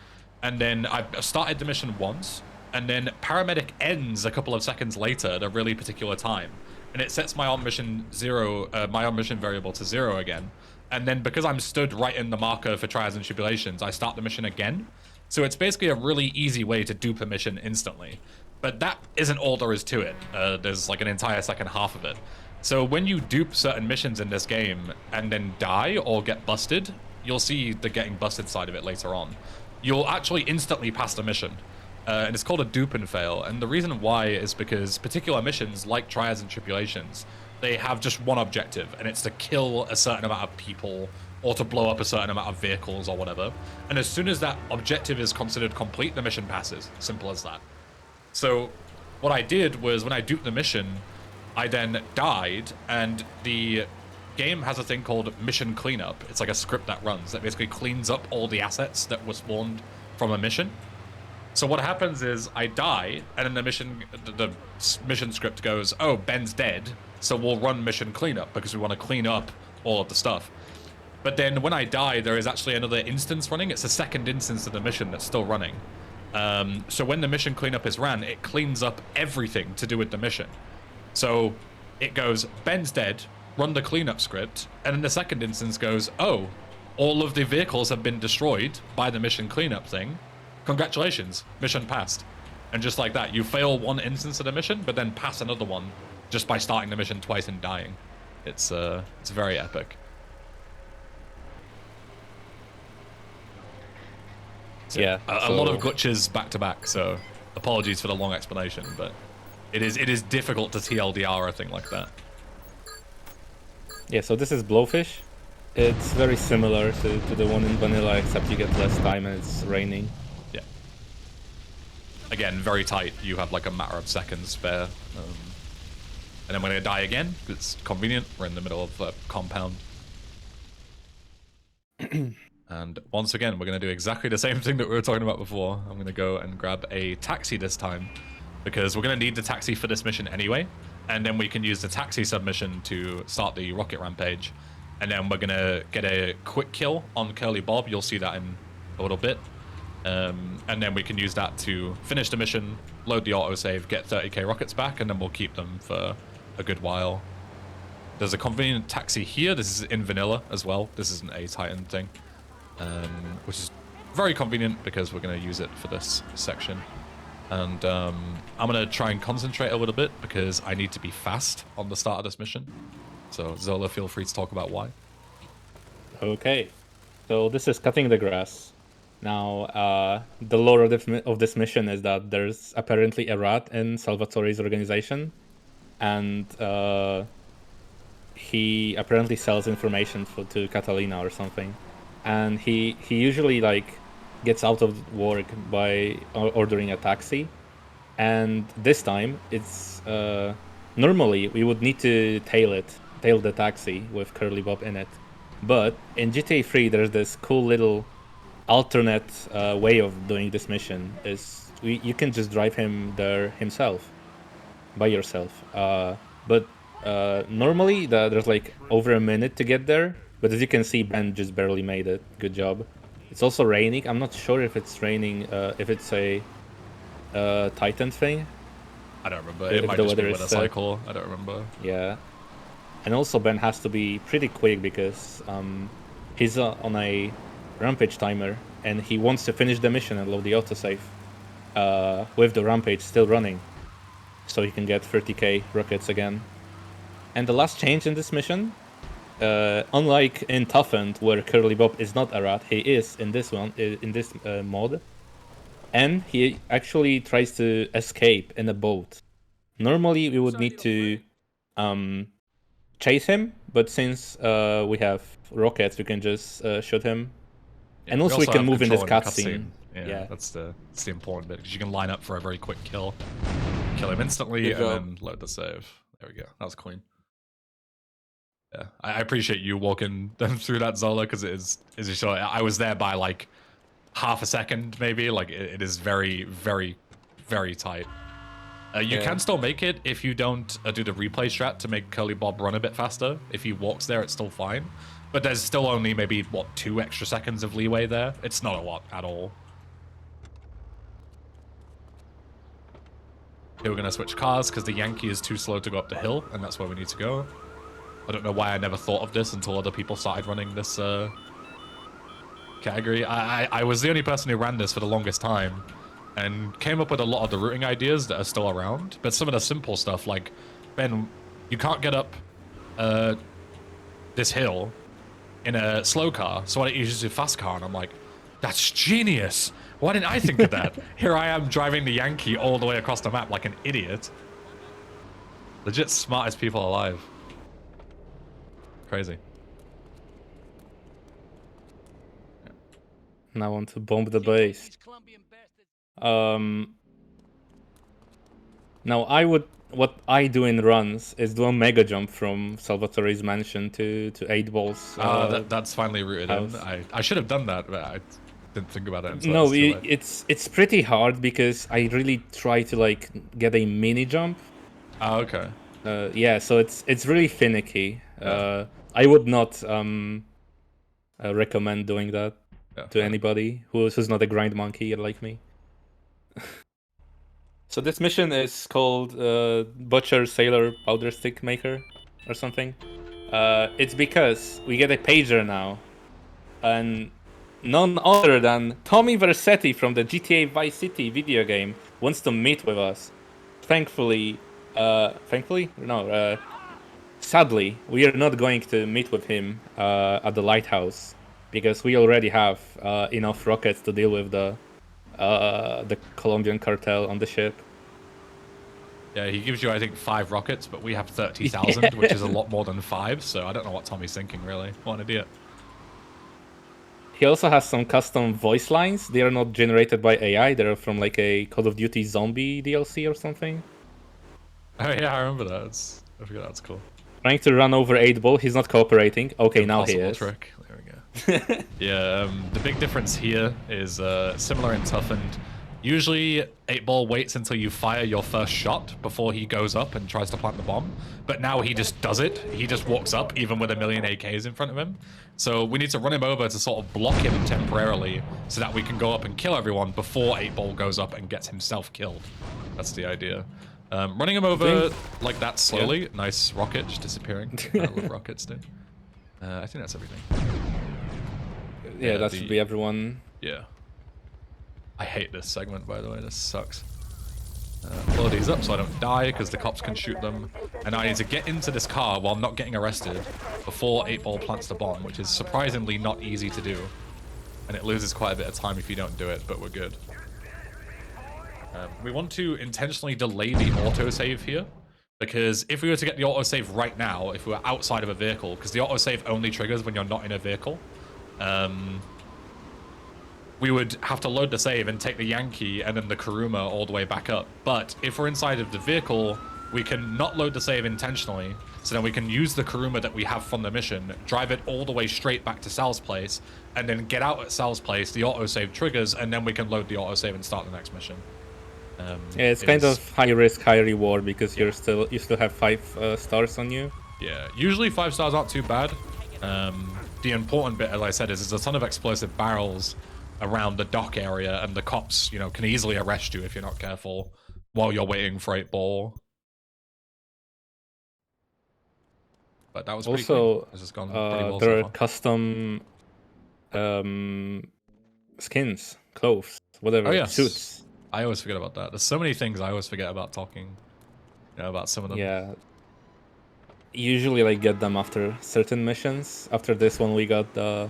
and then I've started the mission once, and then paramedic ends a couple of seconds later at a really particular time, and it sets my on mission variable to 0 again. And then because I'm stood right in the marker for trials and tribulations, I start the mission again. So it's basically a really easy way to dupe a mission instantly. But that isn't all there is to it. There's like an entire second half of it. So when you dupe certain missions in this game and then die or get busted, you'll see the getting busted side of it later on. You'll actually instantly pass the mission. And it's called a dupe and fail. And the reason why is because particular missions, like trials and tribulations, they have just one objective, and it's to kill a certain amount of people or to blow up a certain amount of vehicles or whatever. And as soon as that objective is considered complete, the mission passes. Simple as that. So what I did was when I duped the mission, I then died, and the game has a thing called mission cleanup. It's like a script that runs that basically cleans up all the assets that were spawned from a mission. So what happens is I die, and then the mission script goes, oh, Ben's dead, so we'll run mission cleanup because we want to clean up all of the stuff. But then when I die, there is actually another instance running. It's a second instance of the mission that's still running. So when the mission cleanup is ran, it cleans up everything to do with the mission. So it goes, Ben's dead, run the cleanup script, and then the second instance goes, oh, all of the vehicles have been destroyed by the mission cleanup thing. Congratulations, mission passed. And just like that, you fail one instance of the mission, but then pass another one just by starting the mission twice and dying. It's very epic. So, Yeah. A lot of glitches back to back, so apologies for the long explanation, but it is difficult to TLDR a thing like that. Yeah, so this is Blowfish. It's very similar to the one in vanilla, except you get less time and it's raining. Yeah. Again, very tight. You have like a matter of seconds spare. And then when I die again, it's convenient. We're in the middle of a compound. And once again, we're going to do exactly the same thing that we were talking about before. I'm going to go and grab a taxi this time, because we're going to need the taxi for this mission anyway. And then we can use the taxi submission to start the rocket rampage. And then we're going to get a quick kill on Curly Bob. You'll see that in a little bit. And then we can use that to finish the mission, load the autosave, get 30k rockets back, and then we'll keep them for a good while. There's a convenient taxi here. This is in vanilla as well. This isn't a Titan thing, which is very convenient because we're going to use it for this section. And I'm going to try and concentrate a little bit because I need to be fast on the start of this mission. So Zola, feel free to talk about why. Okay, so this is cutting the grass. Now, the lore of this mission is that there's apparently a rat in Salvatore's organization, and he apparently sells information to Catalina or something. And he usually like gets out of work by ordering a taxi. And this time, it's normally we would need to tail the taxi with Curly Bob in it. But in GTA 3, there's this cool little alternate way of doing this mission. You can just drive him there by yourself. But normally there's like over a minute to get there. But as you can see, Ben just barely made it. Good job. It's also raining. I'm not sure if it's raining, if it's a Titan thing. I don't remember. It might just be weather cycle. I don't remember. Yeah. And also Ben has to be pretty quick because he's on a rampage timer and he wants to finish the mission and load the autosave with the rampage still running, so he can get 30k rockets again. And the last change in this mission, unlike in Toughened where Curly Bob is not a rat, he is in this one, in this mod, and he actually tries to escape in a boat. Normally we would need to chase him, but since we have rockets, we can just shoot him. Yeah, and also we can move in this cutscene. Yeah, that's the important bit, because you can line up for a very quick kill him instantly, and then load the save. There we go. That was clean. Yeah, I appreciate you walking them through that, Zola, because it is short. I was there by like half a second, maybe. Like it is very, very, very tight. You can still make it if you don't do the replay strat to make Curly Bob run a bit faster. If he walks there, it's still fine. But there's still only maybe, 2 extra seconds of leeway there. It's not a lot at all. Here we're going to switch cars because the Yankee is too slow to go up the hill, and that's where we need to go. I don't know why I never thought of this until other people started running this category. I was the only person who ran this for the longest time, and came up with a lot of the routing ideas that are still around. But some of the simple stuff, like, Ben, you can't get up this hill in a slow car, so why don't you use a fast car? And I'm like, that's genius. Why didn't I think of that? Here I am driving the Yankee all the way across the map like an idiot. Legit smartest people alive. Crazy. And I want to bomb the base. Now what I do in runs is do a mega jump from Salvatore's mansion to 8 balls. That's finally rooted in. I should have done that, but I didn't think about it until no, it's pretty hard because I really try to like get a mini jump. Oh, okay. Yeah, so it's really finicky. I would not recommend doing that to anybody who's not a grind monkey like me. So this mission is called Butcher Sailor Powder Stick Maker or something. It's because we get a pager now, and none other than Tommy Vercetti from the GTA Vice City video game wants to meet with us. Sadly, we are not going to meet with him at the lighthouse because we already have enough rockets to deal with the Colombian cartel on the ship. Yeah, he gives you, I think, 5 rockets, but we have 30,000, which is a lot more than 5, so I don't know what Tommy's thinking, really. What an idiot. He also has some custom voice lines. They are not generated by AI. They're from like a Call of Duty zombie DLC or something. Oh yeah, I remember that. I forgot that's cool. Trying to run over 8 Ball. He's not cooperating. Okay, now he is. Trick. There we go. Yeah, the big difference here is similar in Toughened. Usually, 8-Ball waits until you fire your first shot before he goes up and tries to plant the bomb. But now he just does it. He just walks up, even with a million AKs in front of him. So we need to run him over to sort of block him temporarily so that we can go up and kill everyone before 8-Ball goes up and gets himself killed. That's the idea. Running him over like that slowly. Yeah. Nice rocket just disappearing. I love rockets, dude. I think that's everything. Yeah, that should be everyone. Yeah. I hate this segment, by the way. This sucks. Blow these up so I don't die, because the cops can shoot them. And I need to get into this car while not getting arrested before 8-Ball plants the bomb, which is surprisingly not easy to do. And it loses quite a bit of time if you don't do it, but we're good. We want to intentionally delay the autosave here, because if we were to get the autosave right now, if we were outside of a vehicle, because the autosave only triggers when you're not in a vehicle, we would have to load the save and take the Yankee and then the Kuruma all the way back up. But if we're inside of the vehicle, we can not load the save intentionally, so then we can use the Kuruma that we have from the mission, drive it all the way straight back to Sal's place, and then get out at Sal's place, the autosave triggers, and then we can load the autosave and start the next mission. Yeah, it's kind of high risk, high reward, because you still have 5 stars on you. Yeah, usually 5 stars aren't too bad. The important bit, as I said, is there's a ton of explosive barrels around the dock area, and the cops, you know, can easily arrest you if you're not careful while you're waiting for 8-Ball. But that was pretty also this has gone pretty well there so are far. custom skins, clothes, whatever, suits. I always forget about that. There's so many things I always forget about talking, you know, about some of them. Yeah. Usually I get them after certain missions. After this one we got the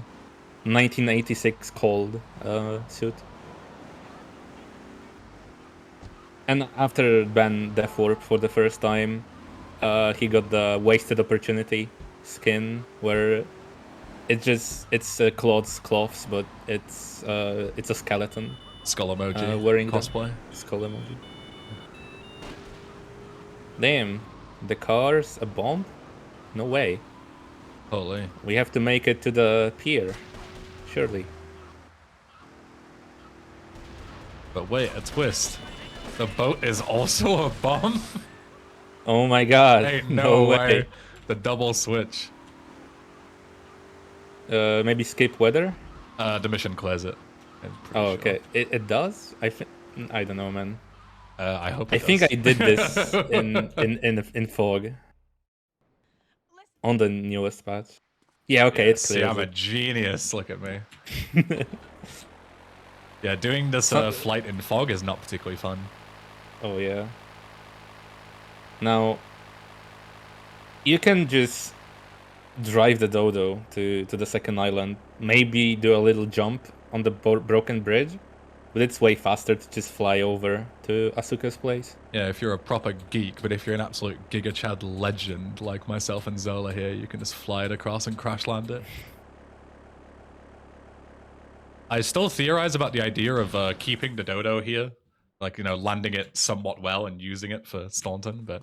1986 Cold suit. And after Ben Death Warp for the first time, he got the Wasted Opportunity skin, where it's cloths, but it's a skeleton. Skull emoji. Wearing cosplay. Skull emoji. Damn, the car's a bomb? No way. Holy. We have to make it to the pier, surely. But wait, a twist. The boat is also a bomb? Oh my god. Hey, no way. The double switch. Maybe skip weather? The mission clears it. Oh, okay. It does? I don't know, man. I hope it I does. think I did this in Fog. On the newest patch. Yeah, okay, yes, it's clear. See, I'm a genius. Look at me. Yeah, doing this flight in Fog is not particularly fun. Oh, yeah. Now, you can just drive the Dodo to the second island. Maybe do a little jump on the broken bridge. But it's way faster to just fly over to Asuka's place. Yeah, if you're a proper geek, but if you're an absolute Giga Chad legend like myself and Zola here, you can just fly it across and crash land it. I still theorize about the idea of keeping the Dodo here. Like, you know, landing it somewhat well and using it for Staunton, but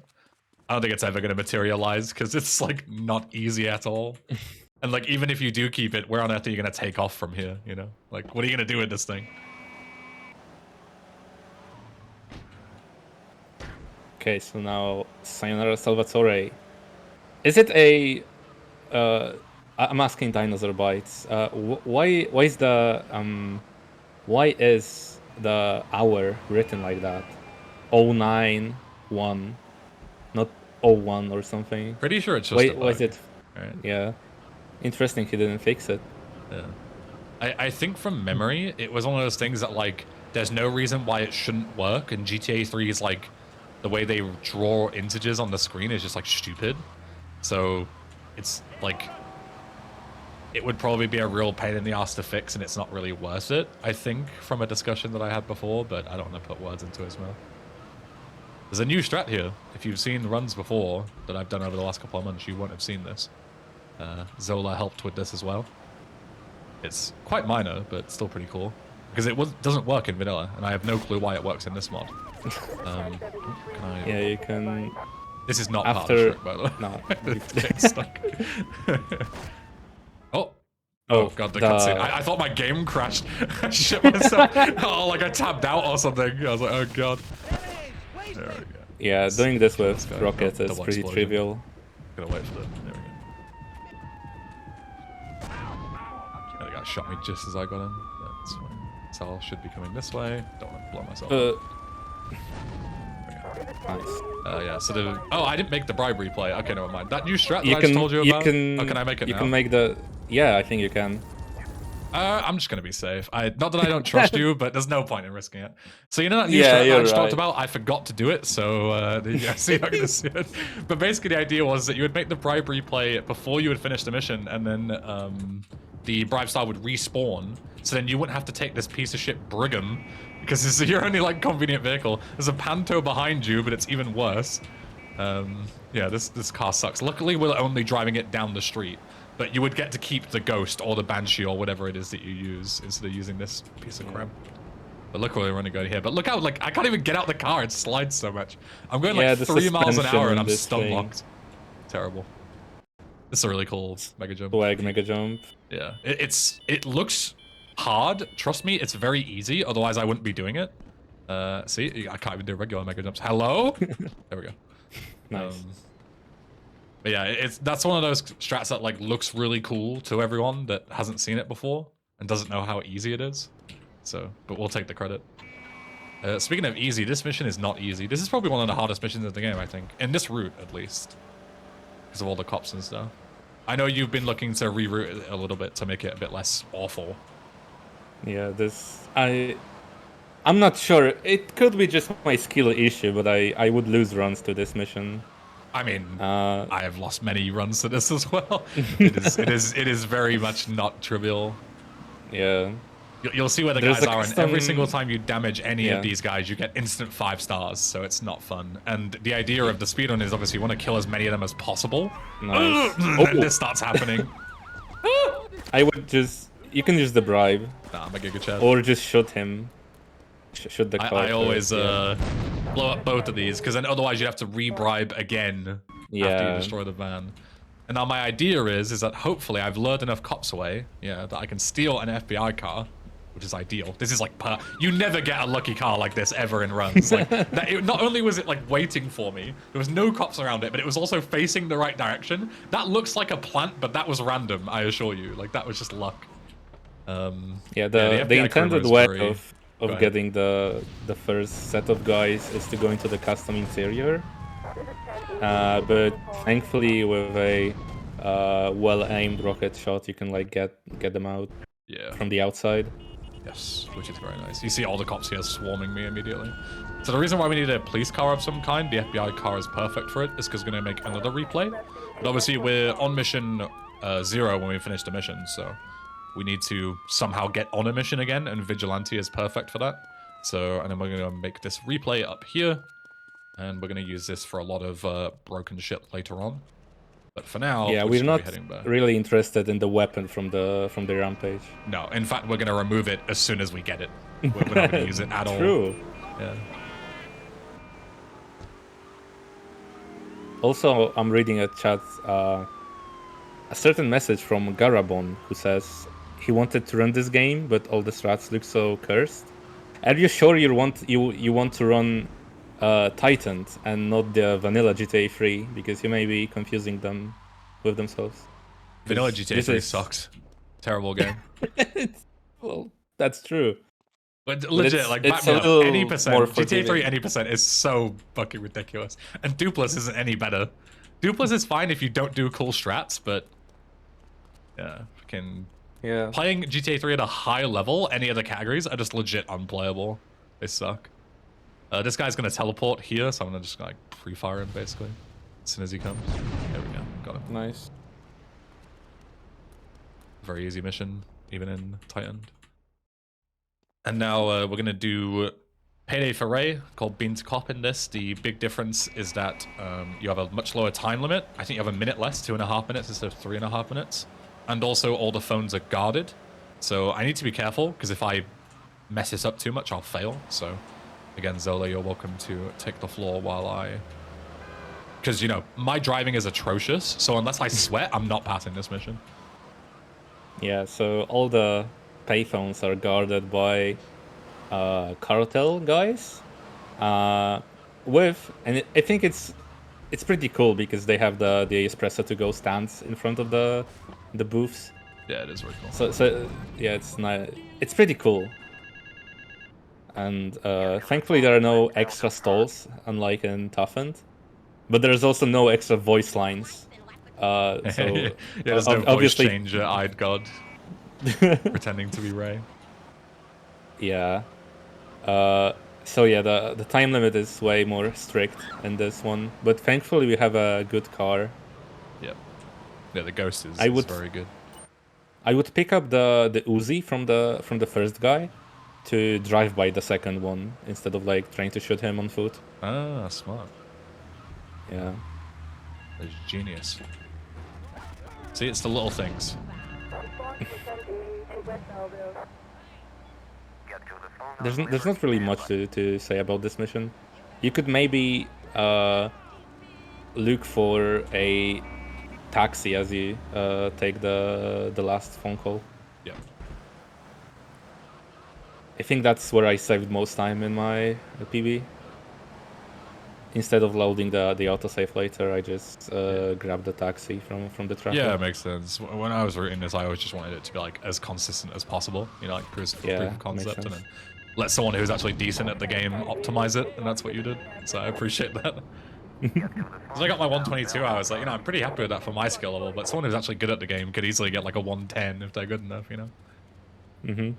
I don't think it's ever going to materialize because it's, like, not easy at all. And, like, even if you do keep it, where on earth are you going to take off from here, you know? Like, what are you going to do with this thing? Okay, so now Sayonara Salvatore. Is it a? I'm asking Dinosaur Bites. Why is the hour written like that? 091, not 01 or something. Pretty sure it's just a bug. Why is it? Right. Yeah, interesting. He didn't fix it. Yeah, I think from memory, it was one of those things that, like, there's no reason why it shouldn't work, and GTA 3 is like, the way they draw integers on the screen is just, like, stupid. So it's like, it would probably be a real pain in the ass to fix, and it's not really worth it, I think, from a discussion that I had before, but I don't want to put words into his mouth. There's a new strat here. If you've seen runs before that I've done over the last couple of months, you won't have seen this. Zola helped with this as well. It's quite minor, but still pretty cool. Because it doesn't work in vanilla, and I have no clue why it works in this mod. Yeah, you can. This is not part of the trick, by the way. No. It's getting stuck. Oh, Oh god, the cutscene. I thought my game crashed. I shit myself. Oh, like I tapped out or something. I was like, oh god. There we go. Yeah, doing this kill with this guy. rockets is Double pretty explosion. trivial. Gonna wait for them. There we go. Yeah, the guy shot me just as I got him. That's fine. Sal should be coming this way. Don't want to blow myself up. Nice. Yeah, so the... Oh, I didn't make the bribery play. Okay, never mind. That new strat that You I can, just told you you about? can, Oh, can I make it you now? can make the... Yeah, I think you can. I'm just gonna be safe. Not that I don't trust you, but there's no point in risking it. So you know that new Yeah, strat that I you're just talked right. about? I forgot to do it, so yeah, so you're not gonna see it. But basically the idea was that you would make the bribery play before you would finish the mission, and then the bribe star would respawn, so then you wouldn't have to take this piece of shit Brigham, because it's your only like convenient vehicle. There's a Panto behind you, but it's even worse. Yeah, this car sucks. Luckily, we're only driving it down the street, but you would get to keep the Ghost or the Banshee or whatever it is that you use instead of using this piece of crap. But look where we're running going here. But look how, like, I can't even get out the car. It slides so much. I'm going like 3 miles an hour and I'm stun locked. Terrible. This is a really cool mega jump. Swag mega jump. Yeah, it looks hard. Trust me, it's very easy. Otherwise, I wouldn't be doing it. See, I can't even do regular mega jumps. Hello? There we go. Nice. But yeah, that's one of those strats that like looks really cool to everyone that hasn't seen it before and doesn't know how easy it is. So, but we'll take the credit. Speaking of easy, this mission is not easy. This is probably one of the hardest missions in the game, I think. In this route, at least. Because of all the cops and stuff. I know you've been looking to reroute it a little bit to make it a bit less awful. Yeah, I'm not sure. It could be just my skill issue, but I would lose runs to this mission. I mean, I have lost many runs to this as well. It is very much not trivial. Yeah. You'll see where the There's guys a are, and custom- every single time you damage any Yeah. of these guys, you get instant 5 stars, so it's not fun. And the idea of the speedrun is obviously you want to kill as many of them as possible. Nice. Then this starts happening. I would just... You can use the bribe. Nah, I'm a Giga Chad. Or just shoot him. Shoot the car. I always first, yeah. blow up both of these, because then otherwise you'd have to re-bribe again after you Yeah. destroy the van. And now my idea is that hopefully I've lured enough cops away, that I can steal an FBI car, which is ideal. This is like you never get a lucky car like this ever in runs. Like not only was it like waiting for me, there was no cops around it, but it was also facing the right direction. That looks like a plant, but that was random, I assure you. Like that was just luck. Yeah, the FBI intended crew was way very- of Go ahead. getting the first set of guys is to go into the custom interior. But thankfully with a well-aimed rocket shot you can like get them out from the outside. Yes, which is very nice. You see all the cops here swarming me immediately. So the reason why we need a police car of some kind, the FBI car is perfect for it, is because we're going to make another replay. But obviously we're on mission 0 when we finish the mission, so we need to somehow get on a mission again, and Vigilante is perfect for that. So, and then we're going to make this replay up here, and we're going to use this for a lot of broken shit later on. But for now, Yeah, we're we're just gonna not be heading back. really interested in the weapon from the rampage. No, in fact, we're going to remove it as soon as we get it. We're not going to use it at all. True. Yeah. Also, I'm reading a chat, a certain message from Garabon who says he wanted to run this game, but all the strats look so cursed. Are you sure you want to run Titan and not the vanilla GTA 3? Because you may be confusing them with themselves. Vanilla This- GTA this 3 is- sucks. Terrible game. Well, that's true. But legit, it's- like, it's back me a up. little Any percent. more GTA 3 forgiving. any percent is so fucking ridiculous. And Dupless isn't any better. Dupless is fine if you don't do cool strats, but yeah, fucking Yeah. playing GTA 3 at a high level, any other categories are just legit unplayable. They suck. This guy's gonna teleport here, so I'm gonna just like pre-fire him basically as soon as he comes. There we go, got him. Nice. Very easy mission, even in Titan. And now we're gonna do Payday for Ray, called Bean to Cop in this. The big difference is that you have a much lower time limit. I think you have a minute less, 2.5 minutes instead of 3.5 minutes. And also all the phones are guarded. So I need to be careful, because if I mess this up too much, I'll fail. So again, Zola, you're welcome to take the floor while I... Because, you know, my driving is atrocious, so unless I sweat, I'm not passing this mission. Yeah, so all the payphones are guarded by cartel guys. I think it's pretty cool because they have the espresso to go stands in front of the booths. Yeah, it is very cool. So yeah, it's pretty cool. And thankfully there are no extra stalls, unlike in Toughened. But there's also no extra voice lines. Yeah, there's no voice Obviously, changer, eyed god pretending to be Ray. yeah. Uh, so yeah, the time limit is way more strict in this one. But thankfully we have a good car. Yep. Yeah, the ghost I is would very good. I would pick up the Uzi from the first guy to drive by the second one instead of like trying to shoot him on foot. Ah, smart. Yeah. That's genius. See, it's the little things. There's not really much to say about this mission. You could maybe look for a taxi as you take the last phone call. Yeah. I think that's where I saved most time in my PB. Instead of loading the autosave later, I just grabbed the taxi from the traffic. Yeah, it makes sense. When I was routing this, I always just wanted it to be like as consistent as possible. You know, like proof of concept, and then let someone who's actually decent at the game optimize it, and that's what you did. So I appreciate that. Because I got my 122, I was like, I'm pretty happy with that for my skill level. But someone who's actually good at the game could easily get like a 110 if they're good enough, Mm-hmm.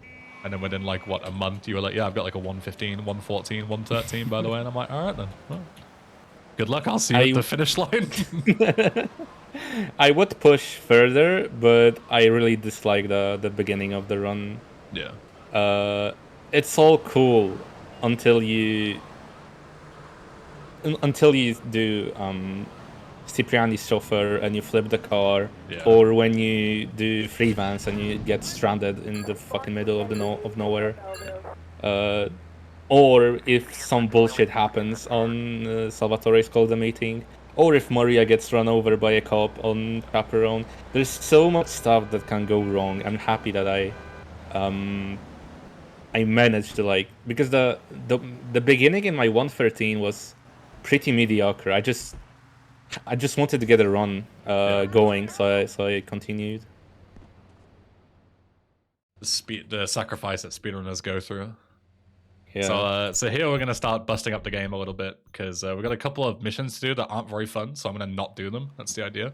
And then within like what, a month, you were like, yeah, I've got like a 115, 114, 113 by the way, and I'm like, all right then. Well, good luck. I'll see you at the finish line. I would push further, but I really dislike the beginning of the run. Yeah. It's all cool until you do Cipriani's chauffeur and you flip the car, Yeah. or when you do freelance and you get stranded in the fucking middle of nowhere. Or if some bullshit happens on Salvatore's Call the Meeting, or if Maria gets run over by a cop on Chaperone. There's so much stuff that can go wrong. I'm happy that I managed to because the beginning in my 113 was pretty mediocre. I just wanted to get a run going, so I continued. The sacrifice that speedrunners go through. Yeah. So here we're going to start busting up the game a little bit because we've got a couple of missions to do that aren't very fun, so I'm going to not do them. That's the idea.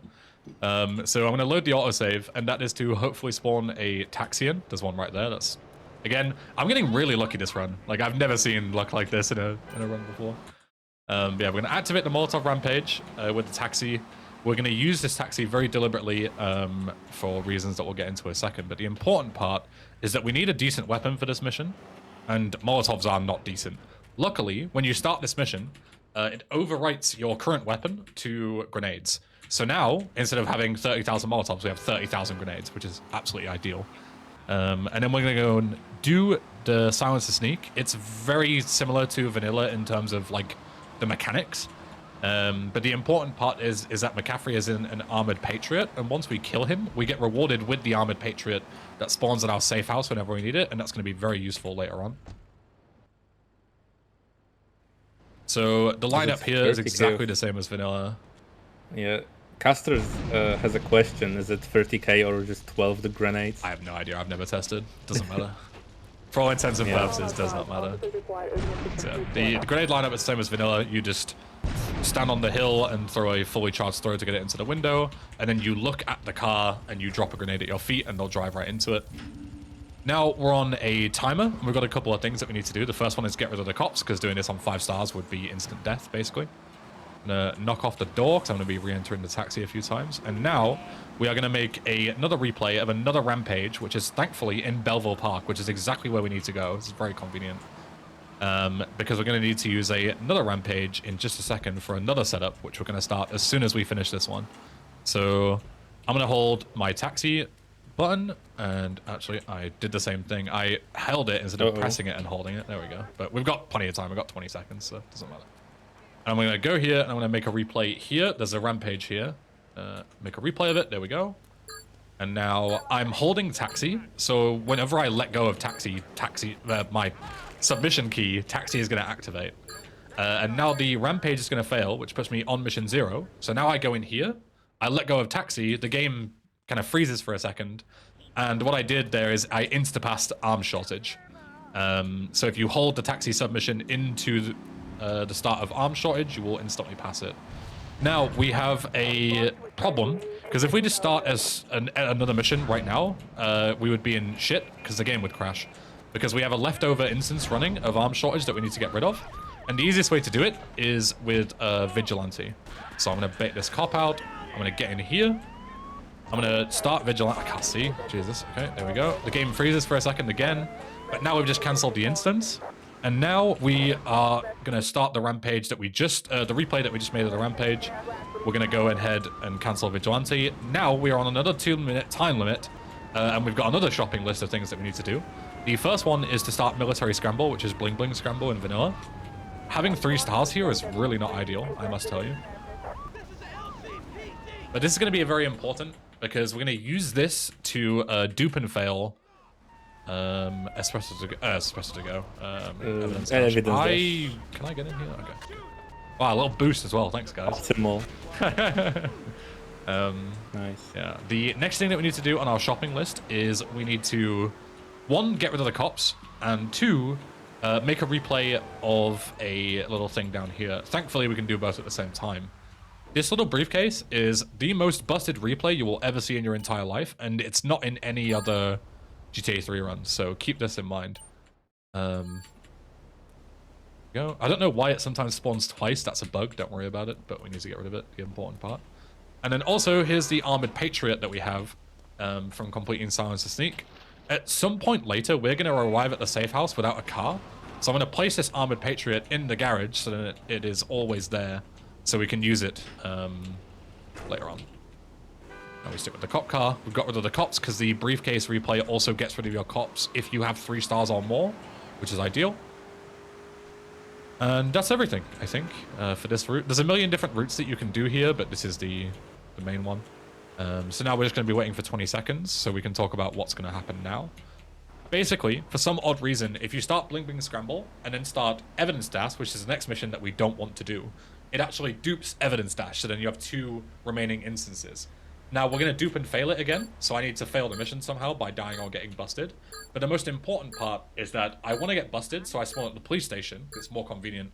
So I'm going to load the autosave, and that is to hopefully spawn a taxi in. There's one right there. That's, again, I'm getting really lucky this run. Like, I've never seen luck like this in a run before. But yeah, we're going to activate the Molotov Rampage with the taxi. We're going to use this taxi very deliberately for reasons that we'll get into in a second. But the important part is that we need a decent weapon for this mission. And Molotovs are not decent. Luckily, when you start this mission, it overwrites your current weapon to grenades. So now, instead of having 30,000 Molotovs, we have 30,000 grenades, which is absolutely ideal. And then we're going to go and do the Silencer Sneak. It's very similar to Vanilla in terms of, like, the mechanics. But the important part is that McCaffrey is in an Armored Patriot, and once we kill him, we get rewarded with the Armored Patriot that spawns at our safe house whenever we need it, and that's going to be very useful later on. So the lineup here is exactly the same as Vanilla. Yeah. Caster has a question. Is it 30k or just 12 the grenades? I have no idea. I've never tested. Doesn't matter. For all intents and purposes, does not matter. So the grenade lineup is the same as Vanilla. You just stand on the hill and throw a fully charged throw to get it into the window, and then you look at the car and you drop a grenade at your feet and they'll drive right into it. Now we're on a timer, and we've got a couple of things that we need to do. The first one is get rid of the cops, because doing this on 5 stars would be instant death, basically. I'm gonna knock off the door, because I'm gonna be re-entering the taxi a few times. And now we are gonna make another replay of another rampage, which is thankfully in Belleville Park, which is exactly where we need to go. This is very convenient. Because we're going to need to use another rampage in just a second for another setup, which we're going to start as soon as we finish this one. So I'm going to hold my taxi button, and actually I did the same thing. I held it instead of pressing it and holding it. There we go. But we've got plenty of time. We've got 20 seconds, so it doesn't matter. And I'm going to go here, and I'm going to make a replay here. There's a rampage here. Make a replay of it. There we go. And now I'm holding taxi, so whenever I let go of my submission key, taxi is going to activate. And now the rampage is going to fail, which puts me on mission 0. So now I go in here, I let go of taxi, the game kind of freezes for a second, and what I did there is I insta-passed arm shortage. So if you hold the taxi submission into the start of arm shortage, you will instantly pass it. Now we have a problem, because if we just start as another mission right now, we would be in shit, because the game would crash. Because we have a leftover instance running of arm shortage that we need to get rid of. And the easiest way to do it is with Vigilante. So I'm going to bait this cop out, I'm going to get in here, I'm going to start Vigilante. I can't see, Jesus, okay, there we go. The game freezes for a second again, but now we've just cancelled the instance. And now we are going to start the rampage that we just, the replay that we just made of the rampage. We're going to go ahead and cancel Vigilante. Now we are on another 2-minute time limit, and we've got another shopping list of things that we need to do. The first one is to start Military Scramble, which is Bling Bling Scramble in vanilla. Having 3 stars here is really not ideal, I must tell you. But this is going to be very important, because we're going to use this to dupe and fail Espresso to go. Evidence dash. Can I get in here? Okay. Wow, a little boost as well. Thanks, guys. Optimal. Nice. Yeah. The next thing that we need to do on our shopping list is we need to, 1, get rid of the cops, and 2, make a replay of a little thing down here. Thankfully, we can do both at the same time. This little briefcase is the most busted replay you will ever see in your entire life, and it's not in any other GTA 3 runs, so keep this in mind. I don't know why it sometimes spawns twice. That's a bug. Don't worry about it, but we need to get rid of it, the important part. And then also, here's the Armored Patriot that we have from completing Silence to Sneak. At some point later, we're going to arrive at the safe house without a car. So I'm going to place this Armored Patriot in the garage so that it is always there, so we can use it later on. Now we stick with the cop car. We've got rid of the cops because the briefcase replay also gets rid of your cops if you have 3 stars or more, which is ideal. And that's everything, I think, for this route. There's a million different routes that you can do here, but this is the main one. So now we're just going to be waiting for 20 seconds so we can talk about what's going to happen now. Basically, for some odd reason, if you start Bling Bling Scramble and then start Evidence Dash, which is the next mission that we don't want to do, it actually dupes Evidence Dash, so then you have 2 remaining instances. Now, we're going to dupe and fail it again, so I need to fail the mission somehow by dying or getting busted. But the most important part is that I want to get busted, so I spawn at the police station, because it's more convenient.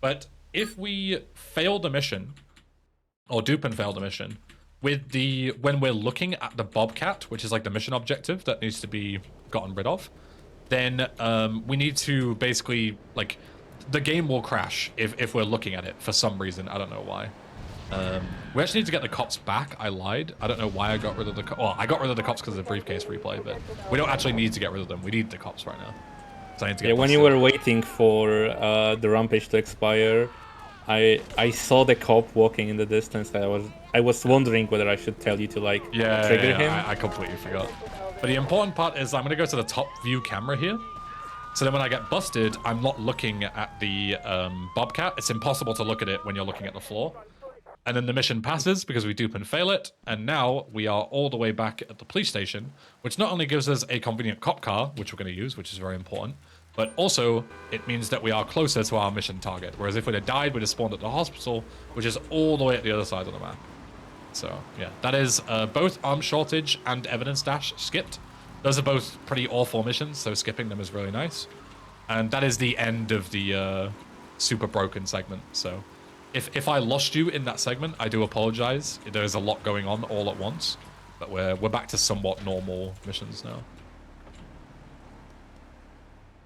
But if we fail the mission, or dupe and fail the mission, when we're looking at the Bobcat, which is like the mission objective that needs to be gotten rid of, then we need to basically, like, the game will crash if we're looking at it for some reason. I don't know why. We actually need to get the cops back. I lied. I don't know why I got rid of the cops. Well, I got rid of the cops because of the briefcase replay, but we don't actually need to get rid of them. We need the cops right now. So I need to get when you were waiting for the rampage to expire, I saw the cop walking in the distance. I was wondering whether I should tell you to trigger him. I completely forgot. But the important part is I'm going to go to the top view camera here. So then when I get busted, I'm not looking at the Bobcat. It's impossible to look at it when you're looking at the floor. And then the mission passes because we dupe and fail it. And now we are all the way back at the police station, which not only gives us a convenient cop car, which we're going to use, which is very important, but also it means that we are closer to our mission target. Whereas if we'd have died, we'd have spawned at the hospital, which is all the way at the other side of the map. So yeah, that is both Arm Shortage and Evidence Dash skipped. Those are both pretty awful missions, so skipping them is really nice. And that is the end of the super broken segment. So if I lost you in that segment, I do apologize. There's a lot going on all at once, but we're back to somewhat normal missions now.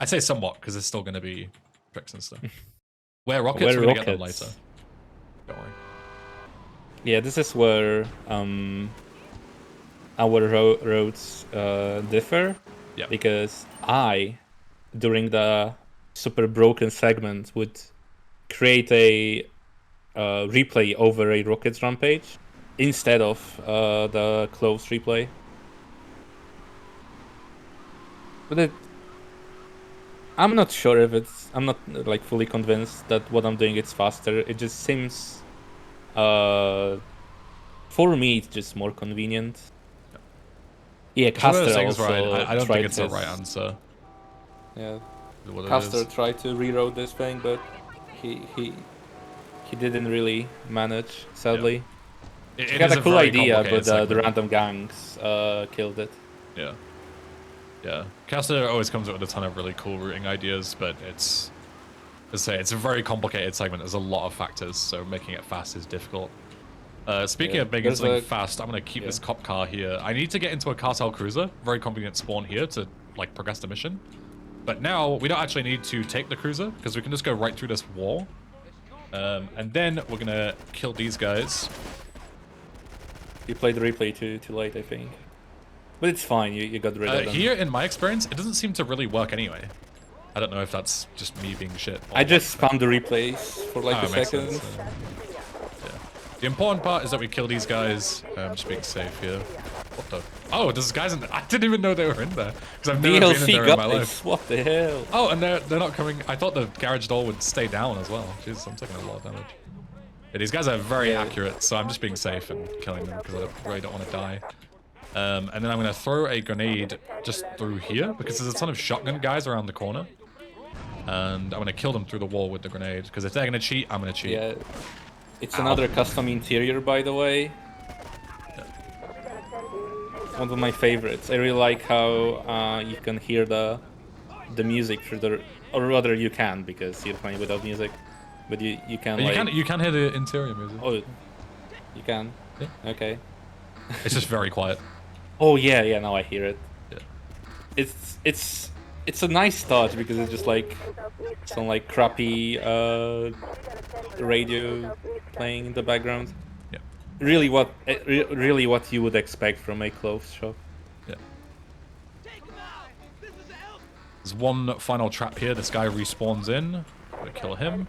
I say somewhat because there's still going to be tricks and stuff. Where rockets? We're going to get them later. Don't worry. Yeah, this is where our roads differ. Yeah. Because during the super broken segment, would create a replay over a rockets rampage instead of the closed replay. But I'm not sure if I'm not like fully convinced that what I'm doing is faster. It just seems, for me, it's just more convenient. Yeah, It's one of those Caster things where also I don't tried think it's a his- right answer. Yeah, What it Caster is. tried to rewrote this thing, but he didn't really manage, sadly. He It had is a a cool very idea, complicated but the segment. random gangs killed it. Yeah. Yeah. Caster always comes up with a ton of really cool routing ideas, but it's, as I say, it's a very complicated segment. There's a lot of factors, so making it fast is difficult. Speaking Yeah, of making there's something a- fast, I'm going to keep yeah. this cop car here. I need to get into a cartel cruiser. Very convenient spawn here to, like, progress the mission. But now, we don't actually need to take the cruiser, because we can just go right through this wall. And then we're going to kill these guys. You played the replay too late, I think. But it's fine, you got rid of them. Here, in my experience, it doesn't seem to really work anyway. I don't know if that's just me being shit. Or I just spammed the replays for like a makes second. sense, yeah. The important part is that we kill these guys. Just being safe here. What the? Oh, there's guys in there. I didn't even know they were in there because I've never been in there DLC in my life. guys, what the hell? Oh, and they're not coming. I thought the garage door would stay down as well. Jesus, I'm taking a lot of damage. Yeah, these guys are very accurate, so I'm just being safe and killing them because I really don't want to die. And then I'm going to throw a grenade just through here because there's a ton of shotgun guys around the corner. And I'm going to kill them through the wall with the grenade because if they're going to cheat, I'm going to cheat. Yeah, it's another custom interior, by the way. One of my favorites. I really like how you can hear the music through the, or rather you can because you're playing without music, but you can like you can hear the interior music. oh, you can. Yeah. Okay. It's just very quiet. Oh yeah, now I hear it. Yeah. It's a nice touch because it's just like some like crappy radio playing in the background. Yeah. Really what you would expect from a clothes shop. Yeah. There's one final trap here. This guy respawns in. Gonna kill him.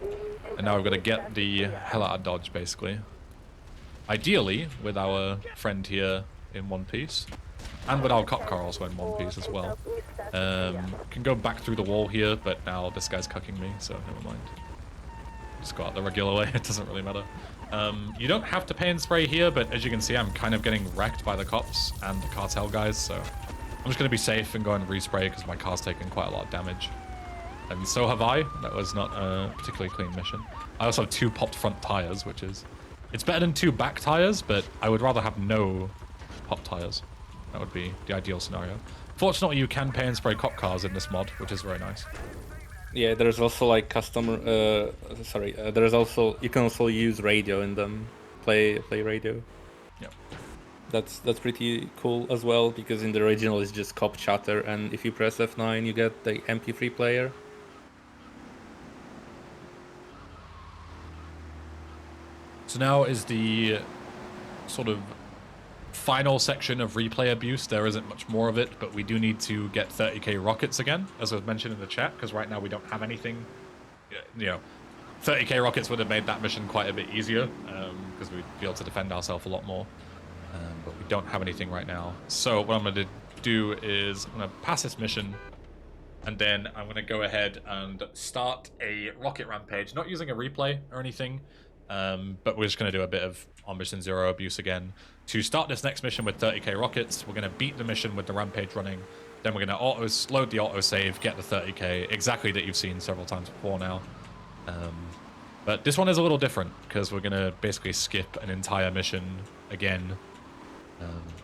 And now we've got to get the hell out of Dodge, basically. Ideally, with our friend here in one piece. And with our cop car also in one piece as well. Can go back through the wall here, but now this guy's cucking me, so never mind. Just go out the regular way, it doesn't really matter. You don't have to pay and spray here, but as you can see, I'm kind of getting wrecked by the cops and the cartel guys, so I'm just going to be safe and go and respray because my car's taken quite a lot of damage. And so have I. That was not a particularly clean mission. I also have 2 popped front tires, which is... It's better than 2 back tires, but I would rather have no popped tires. That would be the ideal scenario. Fortunately, you can pay and spray cop cars in this mod, which is very nice. Yeah, there's also like custom. There's also you can also use radio in them. Play radio. Yep. That's pretty cool as well because in the original it's just cop chatter, and if you press F9, you get the MP3 player. So now is the sort of final section of replay abuse. There isn't much more of it, but we do need to get 30k rockets again, as was mentioned in the chat, because right now we don't have anything. You know, 30k rockets would have made that mission quite a bit easier, because we'd be able to defend ourselves a lot more. But we don't have anything right now. So what I'm going to do is I'm going to pass this mission, and then I'm going to go ahead and start a rocket rampage, not using a replay or anything, but we're just going to do a bit of on Mission Zero abuse again. To start this next mission with 30k rockets, we're going to beat the mission with the rampage running. Then we're going to load the autosave, get the 30k, exactly that you've seen several times before now. But this one is a little different, because we're going to basically skip an entire mission again.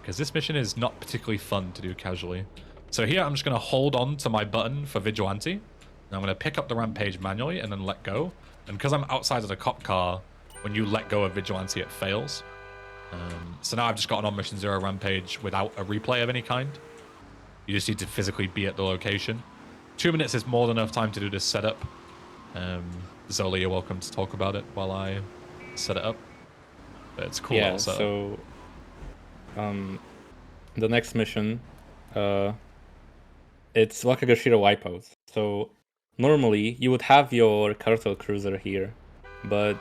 Because this mission is not particularly fun to do casually. So here I'm just going to hold on to my button for Vigilante. And I'm going to pick up the rampage manually and then let go. And because I'm outside of the cop car, when you let go of Vigilante, it fails. So now I've just got an on Mission Zero rampage without a replay of any kind. You just need to physically be at the location. 2 minutes is more than enough time to do this setup. Zola, you're welcome to talk about it while I set it up. But it's cool. Yeah, so the next mission, it's Wakagashira Wipeout. So normally you would have your cartel cruiser here, but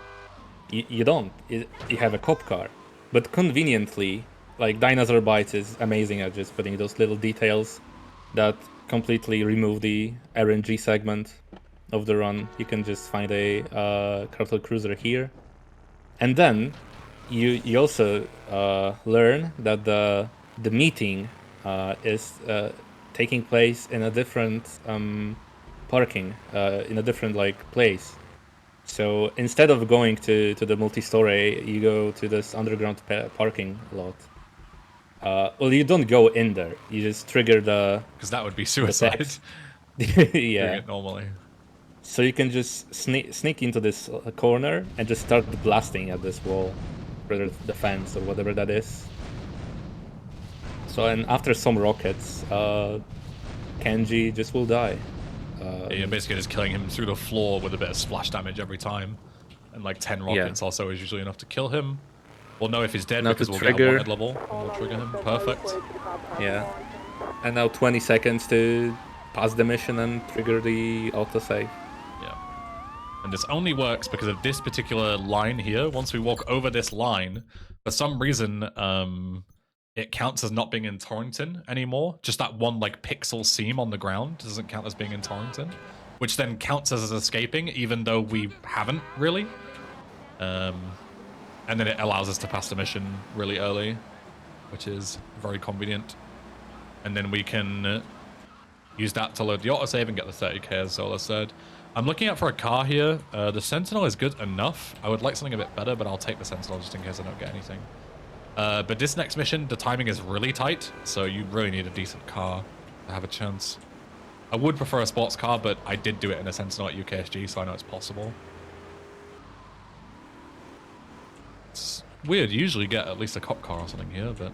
you don't. You have a cop car. But conveniently, like Dinosaur Bytes is amazing at just putting those little details that completely remove the RNG segment of the run. You can just find a cartel cruiser here, and then you also learn that the meeting is taking place in a different parking, in a different like place. So instead of going to the multi-story, you go to this underground parking lot. Well, you don't go in there. You just trigger the Because that would be suicide. text. Doing Yeah. it normally. So you can just sneak into this corner and just start blasting at this wall, or the fence or whatever that is. So and after some rockets, Kenji just will die. Yeah, you're basically just killing him through the floor with a bit of splash damage every time. And like 10 rockets also is usually enough to kill him. We'll know if he's dead Now because to we'll get a trigger- wanted level and we'll trigger him. Perfect. Yeah. And now 20 seconds to pass the mission and trigger the autosave. Yeah. And this only works because of this particular line here. Once we walk over this line, for some reason, it counts as not being in Torrington anymore. Just that one like pixel seam on the ground doesn't count as being in Torrington, which then counts as escaping, even though we haven't really. And then it allows us to pass the mission really early, which is very convenient. And then we can use that to load the autosave and get the 30k, as Zola said. I'm looking out for a car here. The Sentinel is good enough. I would like something a bit better, but I'll take the Sentinel just in case I don't get anything. But this next mission, the timing is really tight, so you really need a decent car to have a chance. I would prefer a sports car, but I did do it in a Sentinel at UKSG, so I know it's possible. It's weird. You usually get at least a cop car or something here, but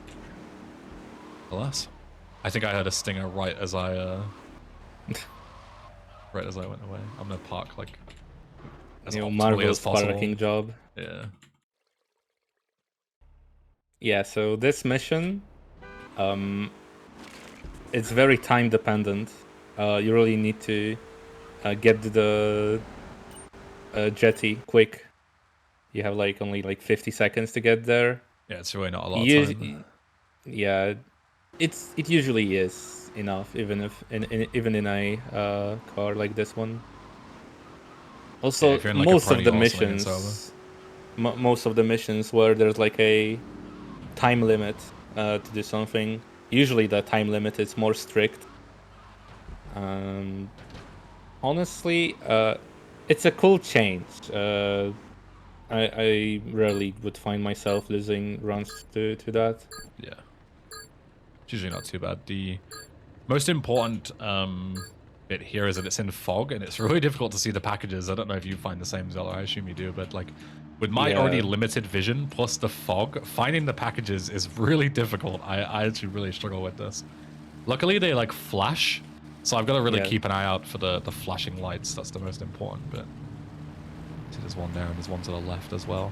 alas. I think I heard a stinger right as I right as I went away. I'm gonna park like as optimally Marvelous as possible. parking job. Yeah. Yeah, so this mission, it's very time dependent. You really need to get the jetty quick. You have like only like 50 seconds to get there. Yeah, it's really not a lot of time. Yeah, it usually is enough, even if even in a car like this one. Also, if you're in, like, a most of the perennial or something, it's missions, most of the missions where there's like a time limit to do something. Usually, the time limit is more strict. Honestly, it's a cool change. I rarely would find myself losing runs to that. Yeah. It's usually not too bad. The most important bit here is that it's in fog, and it's really difficult to see the packages. I don't know if you find the same, Zella. I assume you do, but like with my already limited vision plus the fog, finding the packages is really difficult. I actually really struggle with this. Luckily, they like flash, so I've got to really keep an eye out for the flashing lights. That's the most important bit. See, there's one there, and there's one to the left as well.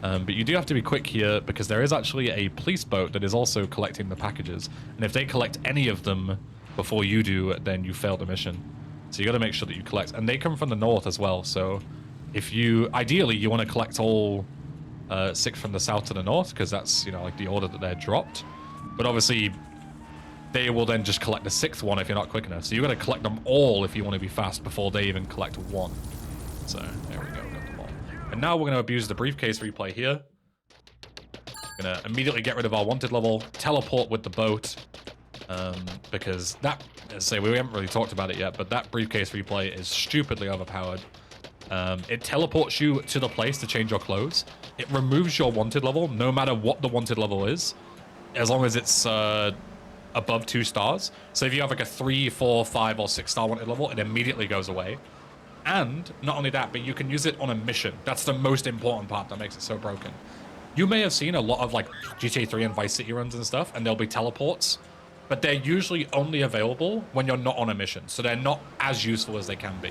But you do have to be quick here because there is actually a police boat that is also collecting the packages. And if they collect any of them before you do, then you fail the mission. So you got to make sure that you collect. And they come from the north as well. So if you, ideally, you want to collect all 6 from the south to the north because that's, you know, like the order that they're dropped. But obviously, they will then just collect the 6th one if you're not quick enough. So you got to collect them all if you want to be fast before they even collect one. So there we go. And now we're going to abuse the briefcase replay here. Going to immediately get rid of our wanted level, teleport with the boat, because that, as I say, we haven't really talked about it yet, but that briefcase replay is stupidly overpowered. It teleports you to the place to change your clothes. It removes your wanted level, no matter what the wanted level is, as long as it's above 2 stars. So if you have like a 3, 4, 5, or 6 star wanted level, it immediately goes away. And not only that, but you can use it on a mission. That's the most important part that makes it so broken. You may have seen a lot of like GTA 3 and Vice City runs and stuff, and there'll be teleports, but they're usually only available when you're not on a mission, so they're not as useful as they can be.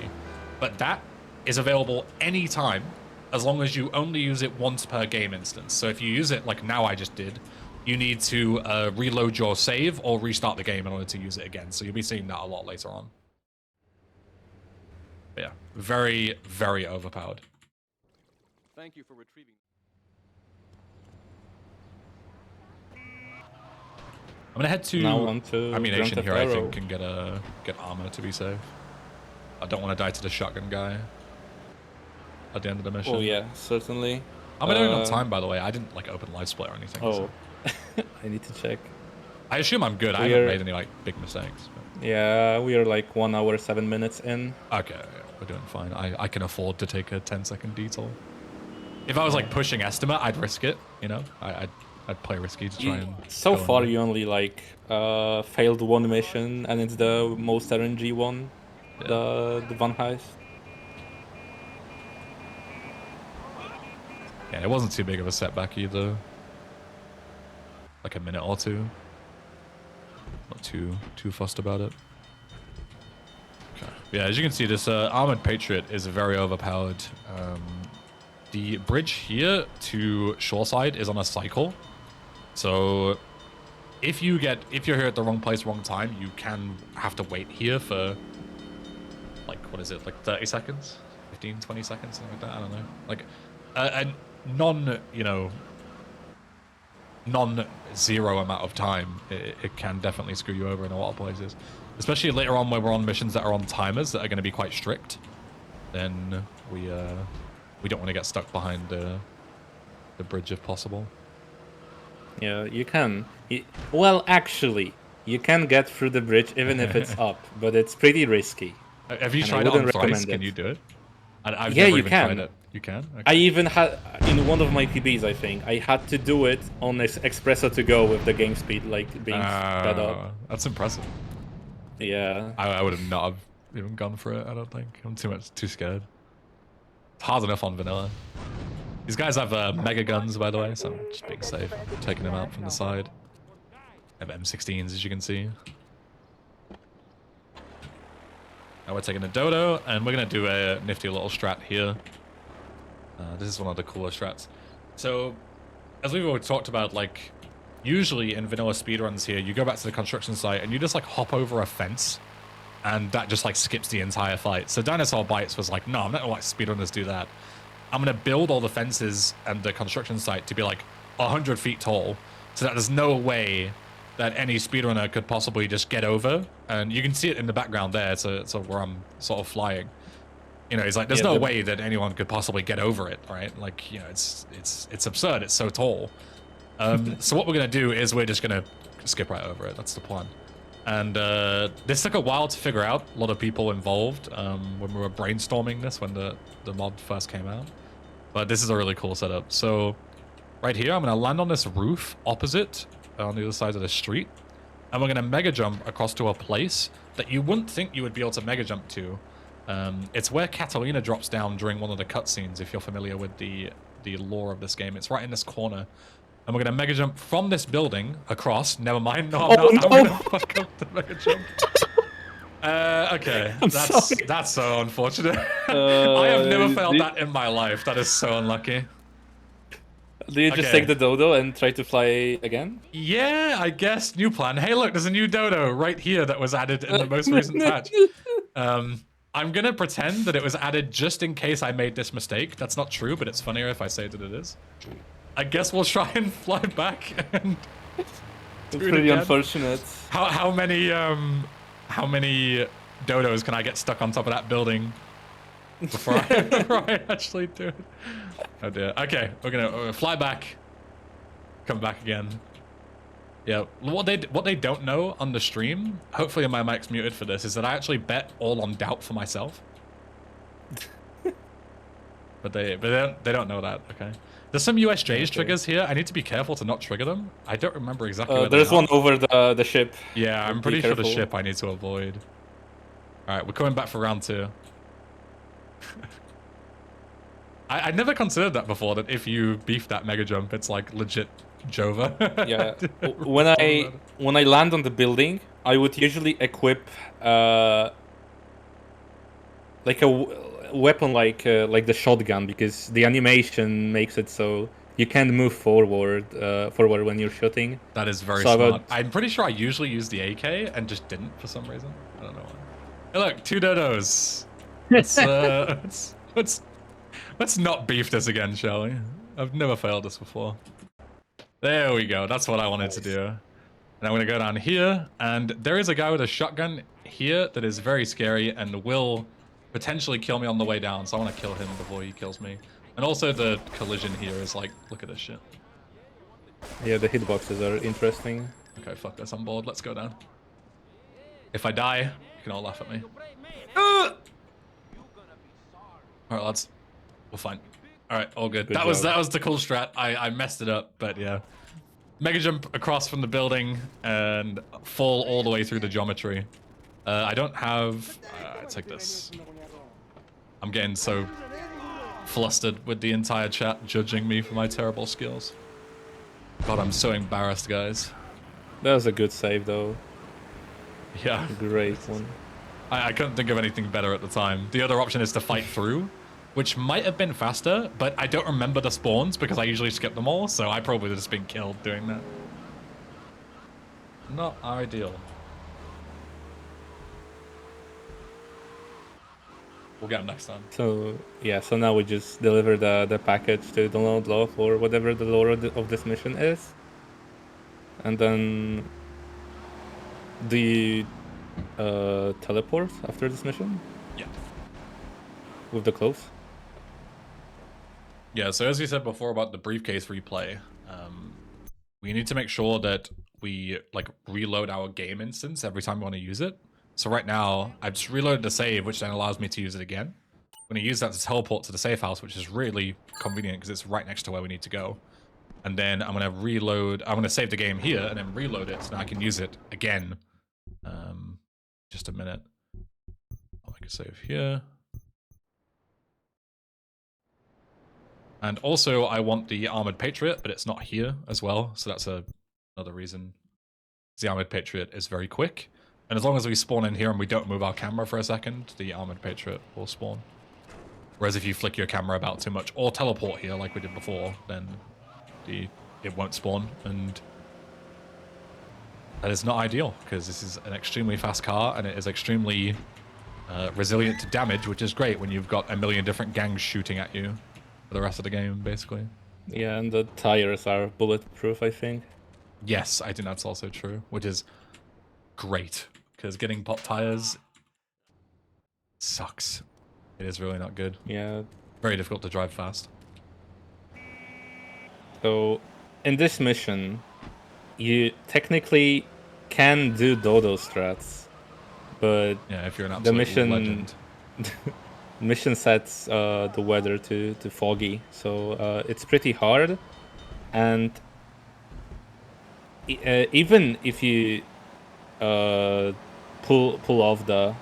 But that is available anytime, as long as you only use it once per game instance. So if you use it like now I just did, you need to reload your save or restart the game in order to use it again. So you'll be seeing that a lot later on. But yeah, very, very overpowered. Thank you for retrieving. I'm gonna head to Now on to Ammunition Grand here, Theft I Auto. think, and get armor to be safe. I don't want to die to the shotgun guy at the end of the mission. Oh yeah, certainly. Am I doing on time, by the way? I didn't like open live split or anything. Oh, I need to check. I assume I'm good. I We haven't are- made any like big mistakes. Yeah, we are like 1 hour 7 minutes in. Okay, yeah, we're doing fine. I can afford to take a 10-second detour. If I was like pushing estimate, I'd risk it. You know, I'd play risky to try and. So go far, under. you only like failed one mission, and it's the most RNG one, Yeah. the Van Heist. Yeah, it wasn't too big of a setback either. Like a minute or two. Not too fussed about it. Okay. Yeah, as you can see, this Armored Patriot is very overpowered. The bridge here to Shoreside is on a cycle. So if you're here at the wrong place, wrong time, you can have to wait here for like, what is it, like 30 seconds? 15, 20 seconds, something like that, I don't know. Like a non-zero amount of time, it can definitely screw you over in a lot of places. Especially later on when we're on missions that are on timers that are going to be quite strict. Then we don't want to get stuck behind the bridge if possible. Yeah, you can. Well, actually, you can get through the bridge even if it's up, but it's pretty risky. Have you And I tried it on wouldn't Thrice? recommend Can it. you do it? I've Yeah, never you even can. tried it. You can? Okay. I even had, in one of my PBs, I think, I had to do it on Espresso to go with the game speed like being sped up. That's impressive. Yeah. I would have not have even gone for it, I don't think. I'm too scared. It's hard enough on vanilla. These guys have mega guns, by the way, so I'm just being safe. Taking them out from the side. They have M16s, as you can see. Now we're taking a dodo, and we're going to do a nifty little strat here. This is one of the cooler strats. So, as we've already talked about, like, usually in vanilla speedruns here, you go back to the construction site and you just, like, hop over a fence, and that just, like, skips the entire fight. So Dinosaur Bites was like, no, I'm not going to let speedrunners do that. I'm going to build all the fences and the construction site to be, like, 100 feet tall, so that there's no way that any speedrunner could possibly just get over. And you can see it in the background there, so where I'm sort of flying. You know, he's like, there's no way that anyone could possibly get over it, right? Like, you know, it's absurd. It's so tall. So what we're gonna do is we're just gonna skip right over it. That's the plan. And this took a while to figure out. A lot of people involved when we were brainstorming this when the mod first came out. But this is a really cool setup. So right here, I'm gonna land on this roof opposite on the other side of the street, and we're gonna mega jump across to a place that you wouldn't think you would be able to mega jump to. It's where Catalina drops down during one of the cutscenes, if you're familiar with the lore of this game. It's right in this corner. And we're going to mega jump from this building across. Never mind. No, I'm not. no. I'm going to fuck up the mega jump. Okay. That's so unfortunate. I have never failed that in my life. That is so unlucky. Do you just Okay. take the dodo and try to fly again? Yeah, I guess. New plan. Hey, look, there's a new dodo right here that was added in the most recent patch. I'm going to pretend that it was added just in case I made this mistake. That's not true, but it's funnier if I say that it is. I guess we'll try and fly back and It's pretty unfortunate. How many dodos can I get stuck on top of that building before I actually do it? Oh dear. Okay, we're gonna fly back. Come back again. Yeah, what they don't know on the stream, hopefully my mic's muted for this, is that I actually bet all on doubt for myself. but they don't know that. Okay. There's some USJ's triggers here. I need to be careful to not trigger them. I don't remember exactly. Where There's they are. one over the ship. Yeah, I'm Be pretty sure the careful. ship I need to avoid. All right, we're coming back for round 2. I never considered that before. That if you beef that mega jump, it's like legit Jova. Yeah. When I land on the building, I would usually equip like a weapon like the shotgun, because the animation makes it so you can't move forward when you're shooting. That is very So I smart. would- I'm pretty sure I usually use the AK and just didn't for some reason. I don't know why. Hey, look, 2 dodos. Let's not beef this again, shall we? I've never failed this before. There we go. That's what I wanted to do. And I'm going to go down here, and there is a guy with a shotgun here that is very scary and will potentially kill me on the way down, so I want to kill him before he kills me. And also the collision here is like, look at this shit. Yeah, the hitboxes are interesting. Okay, fuck this. I'm bored. Let's go down. If I die, you can all laugh at me. All right, lads. We're fine. All right, all good. Good That was job. the cool strat. I messed it up, but yeah. Mega jump across from the building and fall all the way through the geometry. I don't have. Take this. I'm getting so flustered with the entire chat judging me for my terrible skills. God, I'm so embarrassed, guys. That was a good save, though. Yeah. Great one. I couldn't think of anything better at the time. The other option is to fight through, which might have been faster, but I don't remember the spawns because I usually skip them all, so I probably would have just been killed doing that. Not ideal. We'll get them next time. So yeah, so now we just deliver the package to download lore or whatever the lore of this mission is, and then do you teleport after this mission Yeah. with the clothes? Yeah, so as we said before about the briefcase replay, we need to make sure that we like reload our game instance every time we want to use it. So right now, I've just reloaded the save, which then allows me to use it again. I'm going to use that to teleport to the safe house, which is really convenient because it's right next to where we need to go. And then I'm going to reload, I'm going to save the game here and then reload it so now I can use it again. Just a minute. I'll make a save here. And also, I want the Armored Patriot, but it's not here as well, so that's another reason. The Armored Patriot is very quick, and as long as we spawn in here and we don't move our camera for a second, the Armored Patriot will spawn. Whereas if you flick your camera about too much, or teleport here like we did before, then it won't spawn, and that is not ideal, because this is an extremely fast car, and it is extremely resilient to damage, which is great when you've got a million different gangs shooting at you for the rest of the game, basically. Yeah, and the tires are bulletproof, I think. Yes, I think that's also true, which is great, because getting pop tires sucks. It is really not good. Yeah. Very difficult to drive fast. So in this mission, you technically can do dodo strats, but Yeah, if you're an the absolute mission legend. mission sets the weather to foggy, so it's pretty hard. And even if you pull off the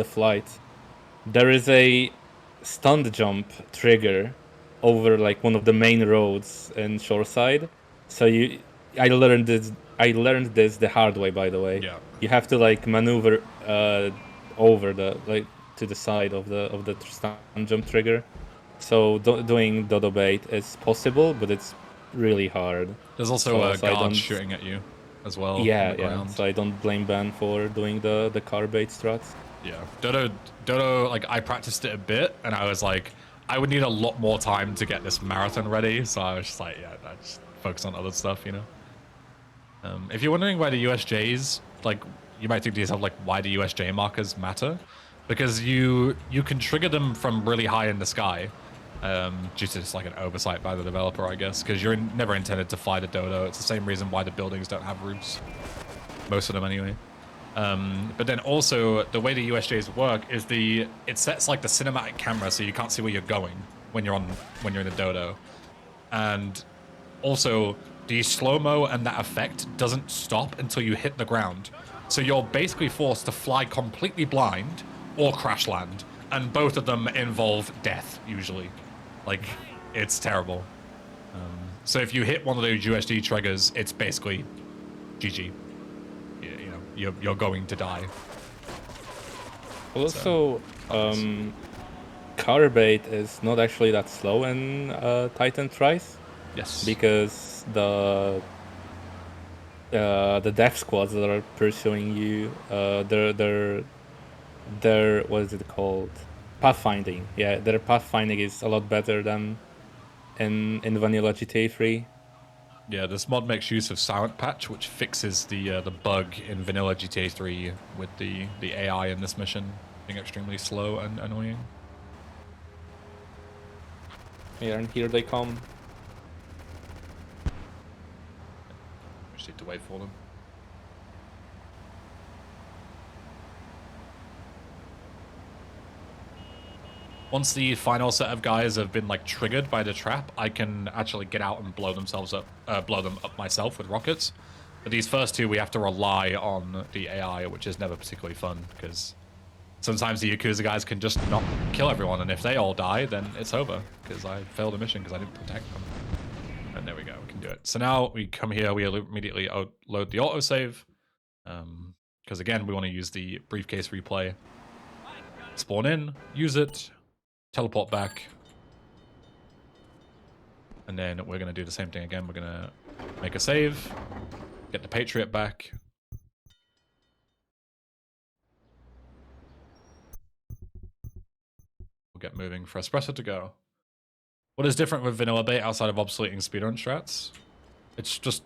flight, there is a stunt jump trigger over like one of the main roads in Shoreside. So I learned this the hard way, by the way. Yeah. You have to like maneuver over the like to the side of the stunt jump trigger. So doing dodo bait is possible, but it's really hard. There's also a So I guard don't- shooting at you as well on Yeah, the yeah. ground. So I don't blame Ben for doing the car bait struts. Yeah, Dodo, like, I practiced it a bit, and I was like, I would need a lot more time to get this marathon ready, so I was just like, yeah, I just focus on other stuff, you know? If you're wondering why the USJs, like, you might think to yourself, like, why do USJ markers matter? Because you can trigger them from really high in the sky, due to just, like, an oversight by the developer, I guess, because you're never intended to fly the Dodo. It's the same reason why the buildings don't have roofs. Most of them, anyway. But then also the way the USJs work is it sets like the cinematic camera so you can't see where you're going when you're in the Dodo, and also the slow-mo and that effect doesn't stop until you hit the ground, so you're basically forced to fly completely blind or crash land, and both of them involve death usually. Like, it's terrible. So if you hit one of those USD triggers, it's basically GG. You're going to die. Also, car bait is not actually that slow in Titan Thrice, Yes. because the death squads that are pursuing you, their what is it called? Pathfinding. Yeah, their pathfinding is a lot better than in vanilla GTA 3. Yeah, this mod makes use of Silent Patch, which fixes the bug in vanilla GTA 3 with the AI in this mission being extremely slow and annoying. Yeah, and here they come. We just need to wait for them. once the final set of guys have been like triggered by the trap, I can actually get out and blow them up myself with rockets. But these first two, we have to rely on the AI, which is never particularly fun because sometimes the Yakuza guys can just not kill everyone, and if they all die, then it's over because I failed a mission because I didn't protect them. And there we go, we can do it. So now we come here, we immediately load the autosave because again, we want to use the briefcase replay. Spawn in, use it, teleport back, and then we're going to do the same thing again. We're going to make a save, get the Patriot back. We'll get moving for Espresso to go. What is different with vanilla bait outside of obsoleting speedrun strats? It's just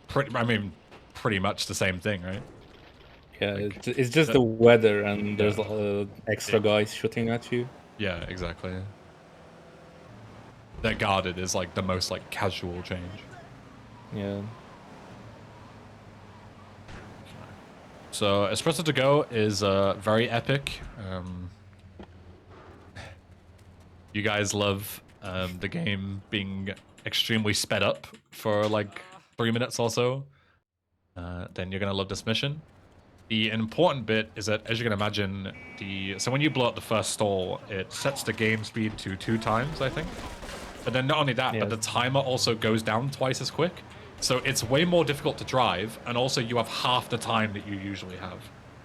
pretty much the same thing, right? Yeah, Like, it's just the weather, and there's extra guys shooting at you. Yeah, exactly. That guarded is like the most like casual change. Yeah. So Espresso to go is very epic. You guys love the game being extremely sped up for like 3 minutes or so. Then you're gonna love this mission. The important bit is that, as you can imagine, so when you blow up the first stall, it sets the game speed to 2 times, I think. But then not only that, but the timer also goes down twice as quick. So it's way more difficult to drive, and also you have half the time that you usually have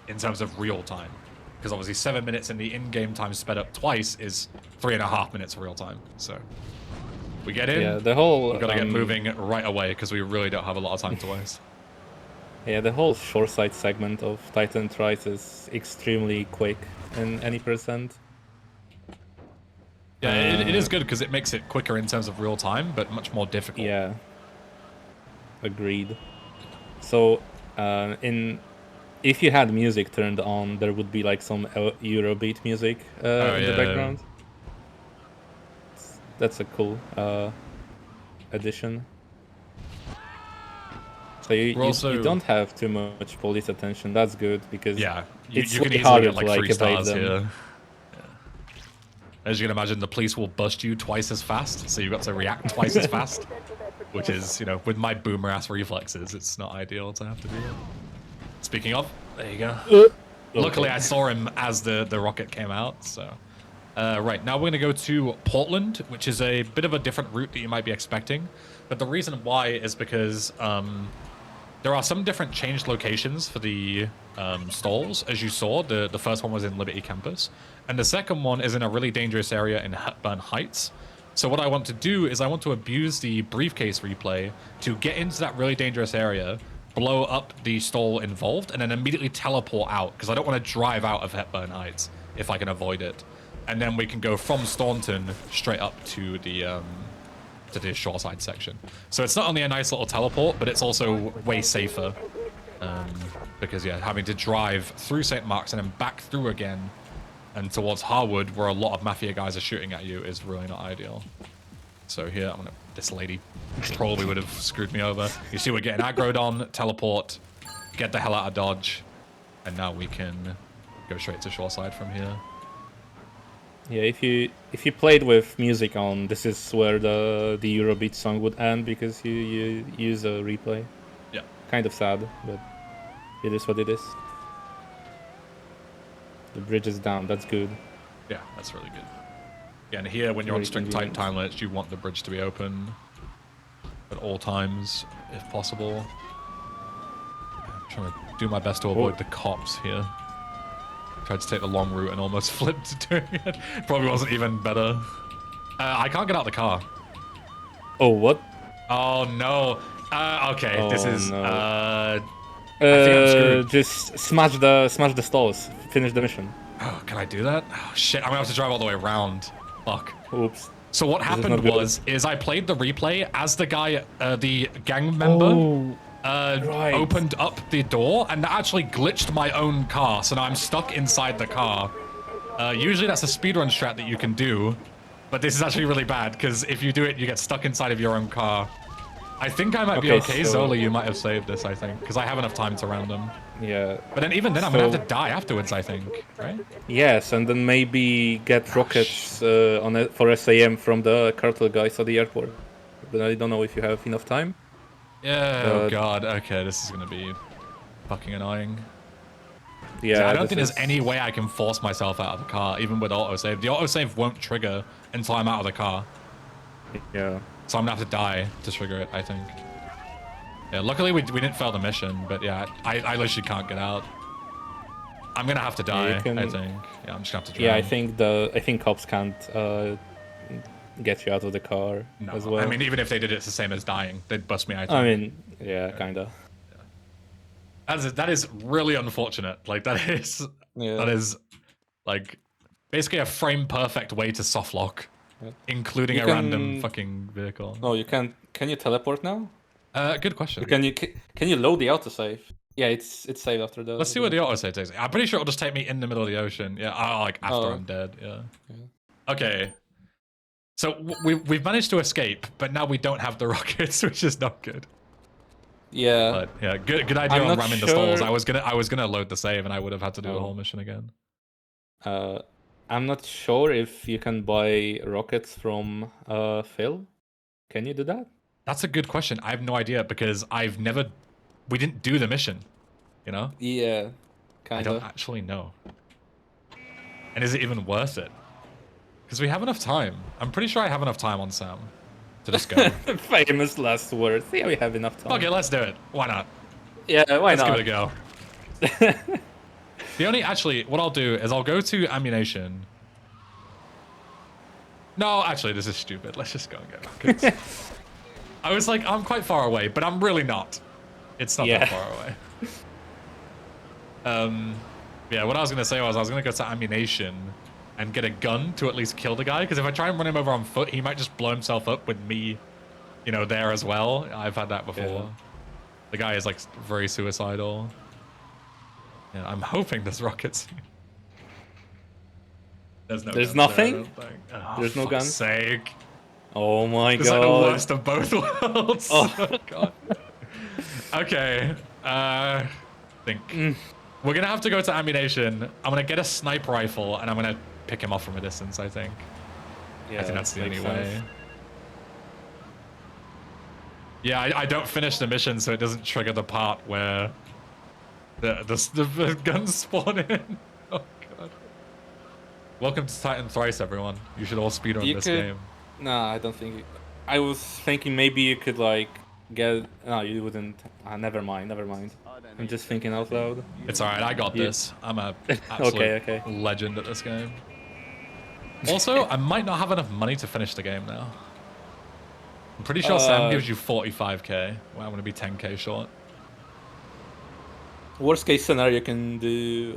in terms of real time. Because obviously 7 minutes in the in-game time sped up twice is 3.5 minutes real time. So we get in, Yeah, the whole we've got to get moving right away because we really don't have a lot of time to waste. Yeah, the whole shoreside segment of Titan Thrice is extremely quick in any percent. Yeah, it is good because it makes it quicker in terms of real time, but much more difficult. Yeah. Agreed. So, if you had music turned on, there would be like some Eurobeat music in the background. That's a cool addition. So you don't have too much police attention. That's good because you it's can easily harder get like to 3 stars evade here. them. As you can imagine, the police will bust you twice as fast, so you've got to react twice as fast. Which is, you know, with my boomer ass reflexes, it's not ideal to have to do that. Speaking of, there you go. Luckily, I saw him as the rocket came out, so. Right, now we're going to go to Portland, which is a bit of a different route that you might be expecting. But the reason why is because there are some different changed locations for the stalls. As you saw, the first one was in Liberty Campus. And the second one is in a really dangerous area in Hepburn Heights. So what I want to do is I want to abuse the briefcase replay to get into that really dangerous area, blow up the stall involved, and then immediately teleport out, because I don't want to drive out of Hepburn Heights if I can avoid it. And then we can go from Staunton straight up to the shoreside section. So it's not only a nice little teleport, but it's also way safer. Because, yeah, having to drive through St. Mark's and then back through again and towards Harwood, where a lot of Mafia guys are shooting at you, is really not ideal. So here, this lady probably would have screwed me over. You see we're getting aggroed on, teleport, get the hell out of Dodge, and now we can go straight to shoreside from here. Yeah, if you played with music on, this is where the Eurobeat song would end because you use a replay. Yeah. Kind of sad, but it is what it is. The bridge is down, that's good. Yeah, that's really good. Yeah, and here, when you're on strict time limits, you want the bridge to be open at all times, if possible. I'm trying to do my best to avoid the cops here. Tried to take the long route and almost flipped doing it. Probably wasn't even better. I can't get out of the car. Oh, what? Oh, no. Okay, this is... no. I think I'm screwed. Just smash the stalls. Finish the mission. Oh, can I do that? Oh, shit, I'm gonna have to drive all the way around. Fuck. Oops. So what happened is I played the replay as the guy, the gang member, opened up the door, and that actually glitched my own car, so now I'm stuck inside the car. Usually that's a speedrun strat that you can do, but this is actually really bad, because if you do it, you get stuck inside of your own car. I think I might be Okay, okay. so- Zoli, you might have saved this, I think, because I have enough time to round them. Yeah. But then even then, I'm gonna So- have to die afterwards, I think, right? Yes, and then maybe get rockets for SAM from the cartel guys at the airport. But I don't know if you have enough time. Yeah, oh But- god, okay, this is gonna be fucking annoying. Yeah, I don't this think there's is- any way I can force myself out of the car, even with autosave. The autosave won't trigger until I'm out of the car. Yeah. So I'm gonna have to die to trigger it, I think. Yeah, luckily we didn't fail the mission, but yeah, I literally can't get out. I'm gonna have to die, you can- I think. Yeah, I'm just gonna have to drown. Yeah, I think cops can't get you out of the car No, as well. I mean, even if they did it, it's the same as dying. They'd bust me, I think. I mean, yeah, kinda. That is really unfortunate. Like, that Yeah. is, like, basically a frame-perfect way to soft lock, Yeah. including You a random can- fucking vehicle. Oh, you can. Can you teleport now? Good question. Can you load the autosave? Yeah, it's saved after the. Let's see what the autosave takes. I'm pretty sure it'll just take me in the middle of the ocean. Yeah, like after Oh. I'm dead. Yeah. Yeah. Okay. So we've managed to escape, but now we don't have the rockets, which is not good. Yeah. But yeah, good idea I'm on not ramming the stalls. sure- I was gonna load the save, and I would have had to do the Oh. whole mission again. I'm not sure if you can buy rockets from Phil. Can you do that? That's a good question. I have no idea because we didn't do the mission. You know, Yeah. I don't actually know. And is it even worth it? Because we have enough time. I'm pretty sure I have enough time on Sam to just go. Famous last words. Yeah, we have enough time. Okay, let's do it. Why not? Yeah, why Let's not? give it a go. What I'll do is I'll go to ammunition. No, actually, this is stupid. Let's just go and get rockets. I was like, I'm quite far away, but I'm really not. It's not Yeah. that far away. Yeah, what I was gonna say was I was gonna go to ammunition and get a gun to at least kill the guy, because if I try and run him over on foot, he might just blow himself up with me, you know, there as well. I've had that before. Yeah. The guy is like very suicidal. Yeah, I'm hoping there's rockets. There's no. There's guns there, I nothing? don't think. Oh, There's no fuck's guns? Sake. Oh my It's god. like the worst of both worlds. Oh. God. Okay. Think. We're gonna have to go to ammunition. I'm gonna get a sniper rifle and I'm gonna pick him off from a distance, I think. Yeah, I think that's the only makes way. sense. Yeah, I don't finish the mission, so it doesn't trigger the part where the guns spawn in. Oh god. Welcome to Titan Thrice, everyone. You should all speedrun You this could- game. Nah, I don't think. I was thinking maybe you could like get. No, you wouldn't. Never mind. I'm just thinking out loud. It's alright, I got You- this. I'm a absolute Okay. legend at this game. Also, I might not have enough money to finish the game now. I'm pretty sure Sam gives you 45k. Well, I'm gonna be 10k short. Worst case scenario, you can do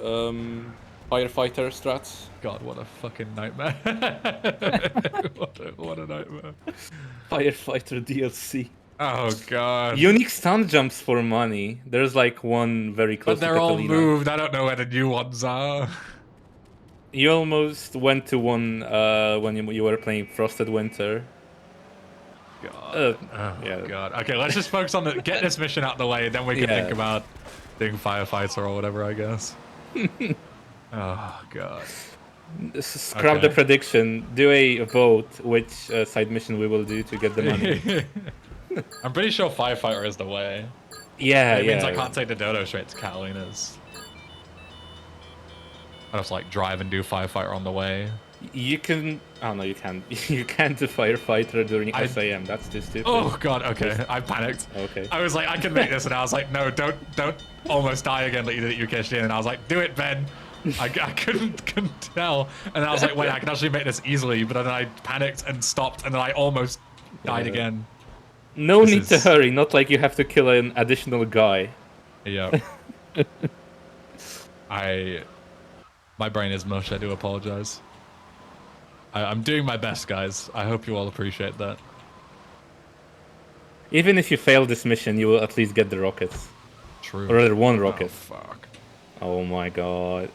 firefighter strats. God, what a fucking nightmare. what a nightmare. Firefighter DLC. Oh god. Unique stunt jumps for money. There's like one very close But they're to all Catalina. moved. I don't know where the new ones are. You almost went to one when you were playing Frosted Winter. God. Uh, Oh yeah. god. Okay, let's just focus on get this mission out of the way, then we can Yeah. think about doing firefighter or whatever, I guess. Oh god. Scrap the Okay. prediction. Do a vote which side mission we will do to get the money. I'm pretty sure firefighter is the way. Yeah, It yeah. means I can't take the dodo straight to Catalina's. I just like drive and do firefighter on the way. You can. Oh no, you can't. You can't do firefighter during I- SAM. That's too stupid. Oh god, okay. I panicked. Okay. I was like, I can make this, and I was like, no, don't almost die again like you did at UKSD. And I was like, do it, Ben. I couldn't tell, and I was like, wait, I can actually make this easily. But then I panicked and stopped, and then I almost died Yeah. again. No This need to is- hurry. Not like you have to kill an additional guy. Yeah. My brain is mush. I do apologize. I'm doing my best, guys. I hope you all appreciate that. Even if you fail this mission, you will at least get the rockets, True. or rather one Oh, rocket. fuck. Oh my god.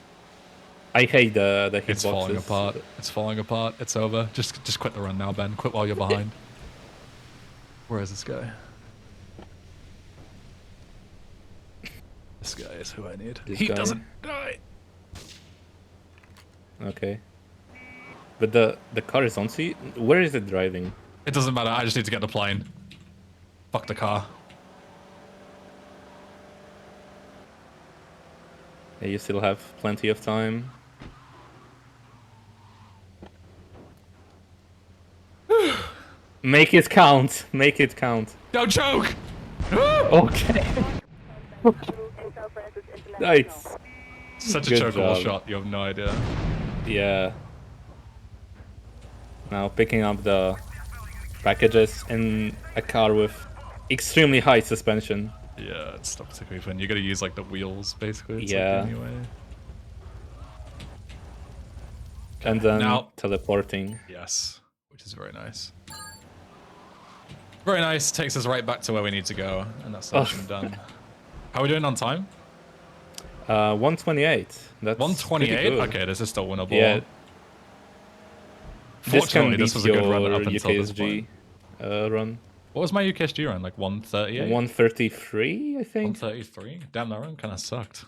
I hate the hitboxes. It's falling apart. It's falling apart. It's over. Just quit the run now, Ben. Quit while you're behind. Where is this guy? This guy is who I need. This He guy? doesn't die. Okay. But the car is on, so where is it driving? It doesn't matter. I just need to get the plane. Fuck the car. Yeah, you still have plenty of time. Make it count. Make it count. Don't choke! Okay. Nice. Such a Good chokeable job. shot. You have no idea. Yeah. Now picking up the packages in a car with extremely high suspension. Yeah, it's not particularly fun. You gotta use like the wheels, basically. It's Yeah. Like, anyway. And then Now- teleporting. Yes, which is very nice. Very nice. Takes us right back to where we need to go, and that's the mission done. How are we doing on time? 128. That's 128. pretty good. Okay, this is still winnable. Yeah. Fortunately, this was a good run up until this UKSG point. run. What was my UKSG run? Like 138? 133, I think. 133? Damn, that run kind of sucked.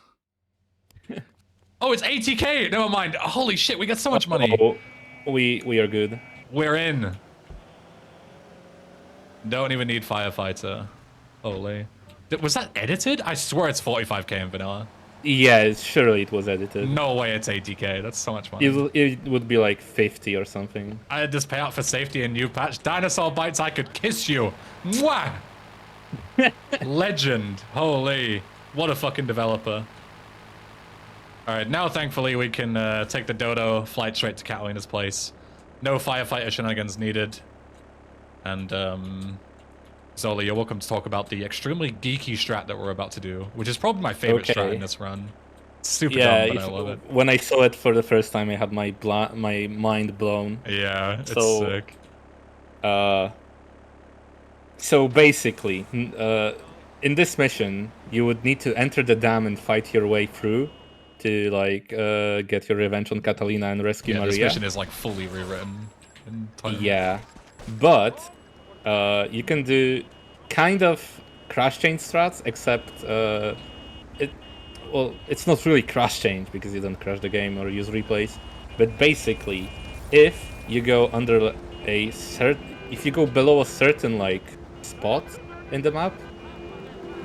Oh, it's 80k! Never mind. Holy shit, we got so much money. Oh, we are good. We're in. Don't even need firefighter. Holy. Was that edited? I swear it's 45k in vanilla. Yeah, surely it was edited. No way it's 80k. That's so much money. It would be like 50 or something. I had this payout for safety and new patch. Dinosaur bites, I could kiss you. Mwah! Legend. Holy. What a fucking developer. Alright, now thankfully we can take the Dodo flight straight to Catalina's place. No firefighter shenanigans needed. And, Zoli, you're welcome to talk about the extremely geeky strat that we're about to do, which is probably my favorite strat Okay. in this run. It's super Yeah, dumb, but I love it. when I saw it for the first time, I had my mind blown. Yeah, it's So- sick. So basically, in this mission, you would need to enter the dam and fight your way through to like get your revenge on Catalina and rescue Yeah, Maria. this mission is like fully rewritten. Entirely. Yeah, but you can do kind of crash change strats, except it's not really crash change because you don't crash the game or use replays. But basically, if you go under if you go below a certain like spot in the map,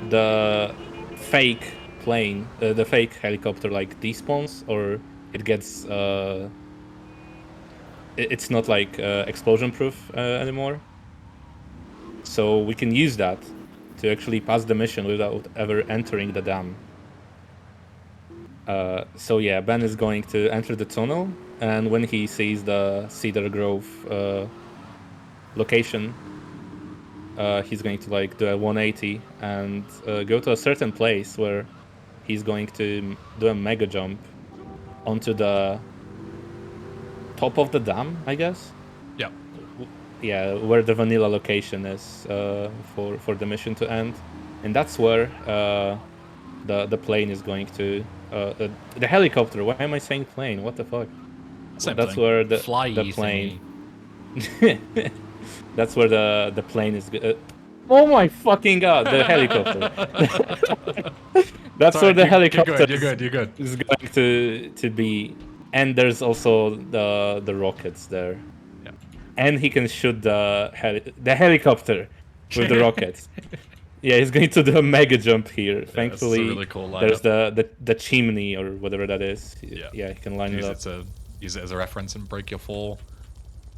the fake plane, the fake helicopter like despawns, or it gets it's not like explosion proof anymore. So we can use that to actually pass the mission without ever entering the dam. So yeah, Ben is going to enter the tunnel, and when he sees the Cedar Grove location, he's going to like do a 180 and go to a certain place where he's going to do a mega jump onto the top of the dam, I guess. Yeah. Yeah, where the vanilla location is for the mission to end, and that's where the plane is going to the helicopter. Why am I saying plane? What the fuck? Same That's thing. where the Fly plane. That's where the plane is. Oh my fucking god! The helicopter. That's Sorry, where the helicopter You're good. is going to be, and there's also the rockets there. Yeah. And he can shoot the helicopter with the rockets. Yeah, he's going to do a mega jump here. Thankfully, a really cool there's lineup. the chimney or whatever that is. Yeah. He can line it up. Use it as a reference and break your fall.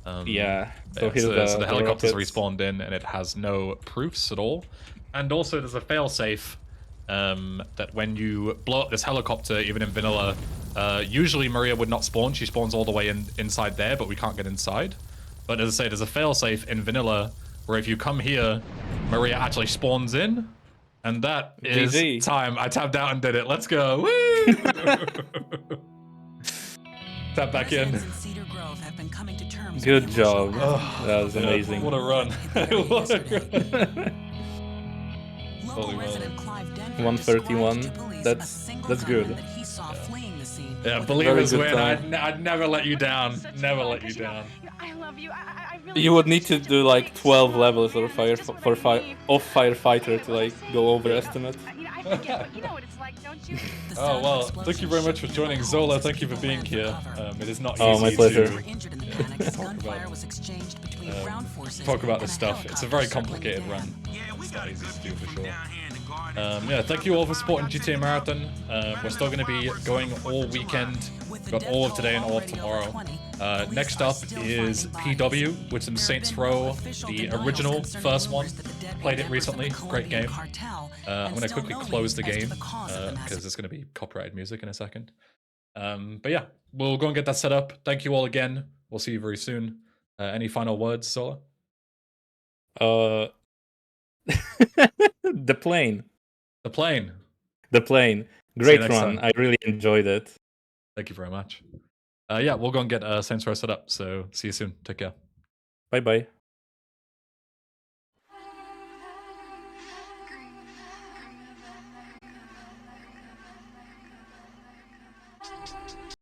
Yeah. So Yeah, here's so the helicopter's rockets. respawned in, and it has no proofs at all. And also, there's a failsafe that when you blow up this helicopter, even in vanilla, usually Maria would not spawn. She spawns all the way inside there, but we can't get inside. But as I say, there's a failsafe in vanilla where if you come here, Maria actually spawns in, and that is GG. time. I tapped out and did it. Let's go. Woo! Tap back in. Residents in Cedar Grove have been coming to terms Good with the job. emotional aftermath. That was amazing. What a run. What a run. Local Holy resident moly. Clive Denver 131. described to police That's- a single that's good. gunman that he saw fleeing the scene Yeah, with a believers good win. time. I'd never let you down. Such a Never joy, let you 'cause, down. I love you. I really You would do. need It's to such a do like big 12 small levels or man. It's just what I need. off fire estimate to like go over estimate. I again, but you know what it's like, don't you? The Oh, sound of well, explosions thank you very much for shook joining, the Zola. walls Thank you for as people being ran here. for cover. It is not Oh, easy my pleasure. Those who were to injured in the panic, talk gunfire about, was exchanged between ground forces talk about and this a stuff. It's a helicopter very circling the complicated dam. run. It's not easy to do for sure. Yeah, thank you all for supporting GTA Marathon. We're still going to be going all weekend. Got all of today and all of tomorrow. Next up is PW with some Saints Row, the original first one. Played it recently, great game. I'm going to quickly close the game because there's going to be copyrighted music in a second. But yeah, we'll go and get that set up. Thank you all again. We'll see you very soon. Any final words, Sola? The plane. The plane. The plane. See you Great next run. time. I really enjoyed it. Thank you very much. Yeah, we'll go and get Saints Row set up. So see you soon. Take care. Bye bye.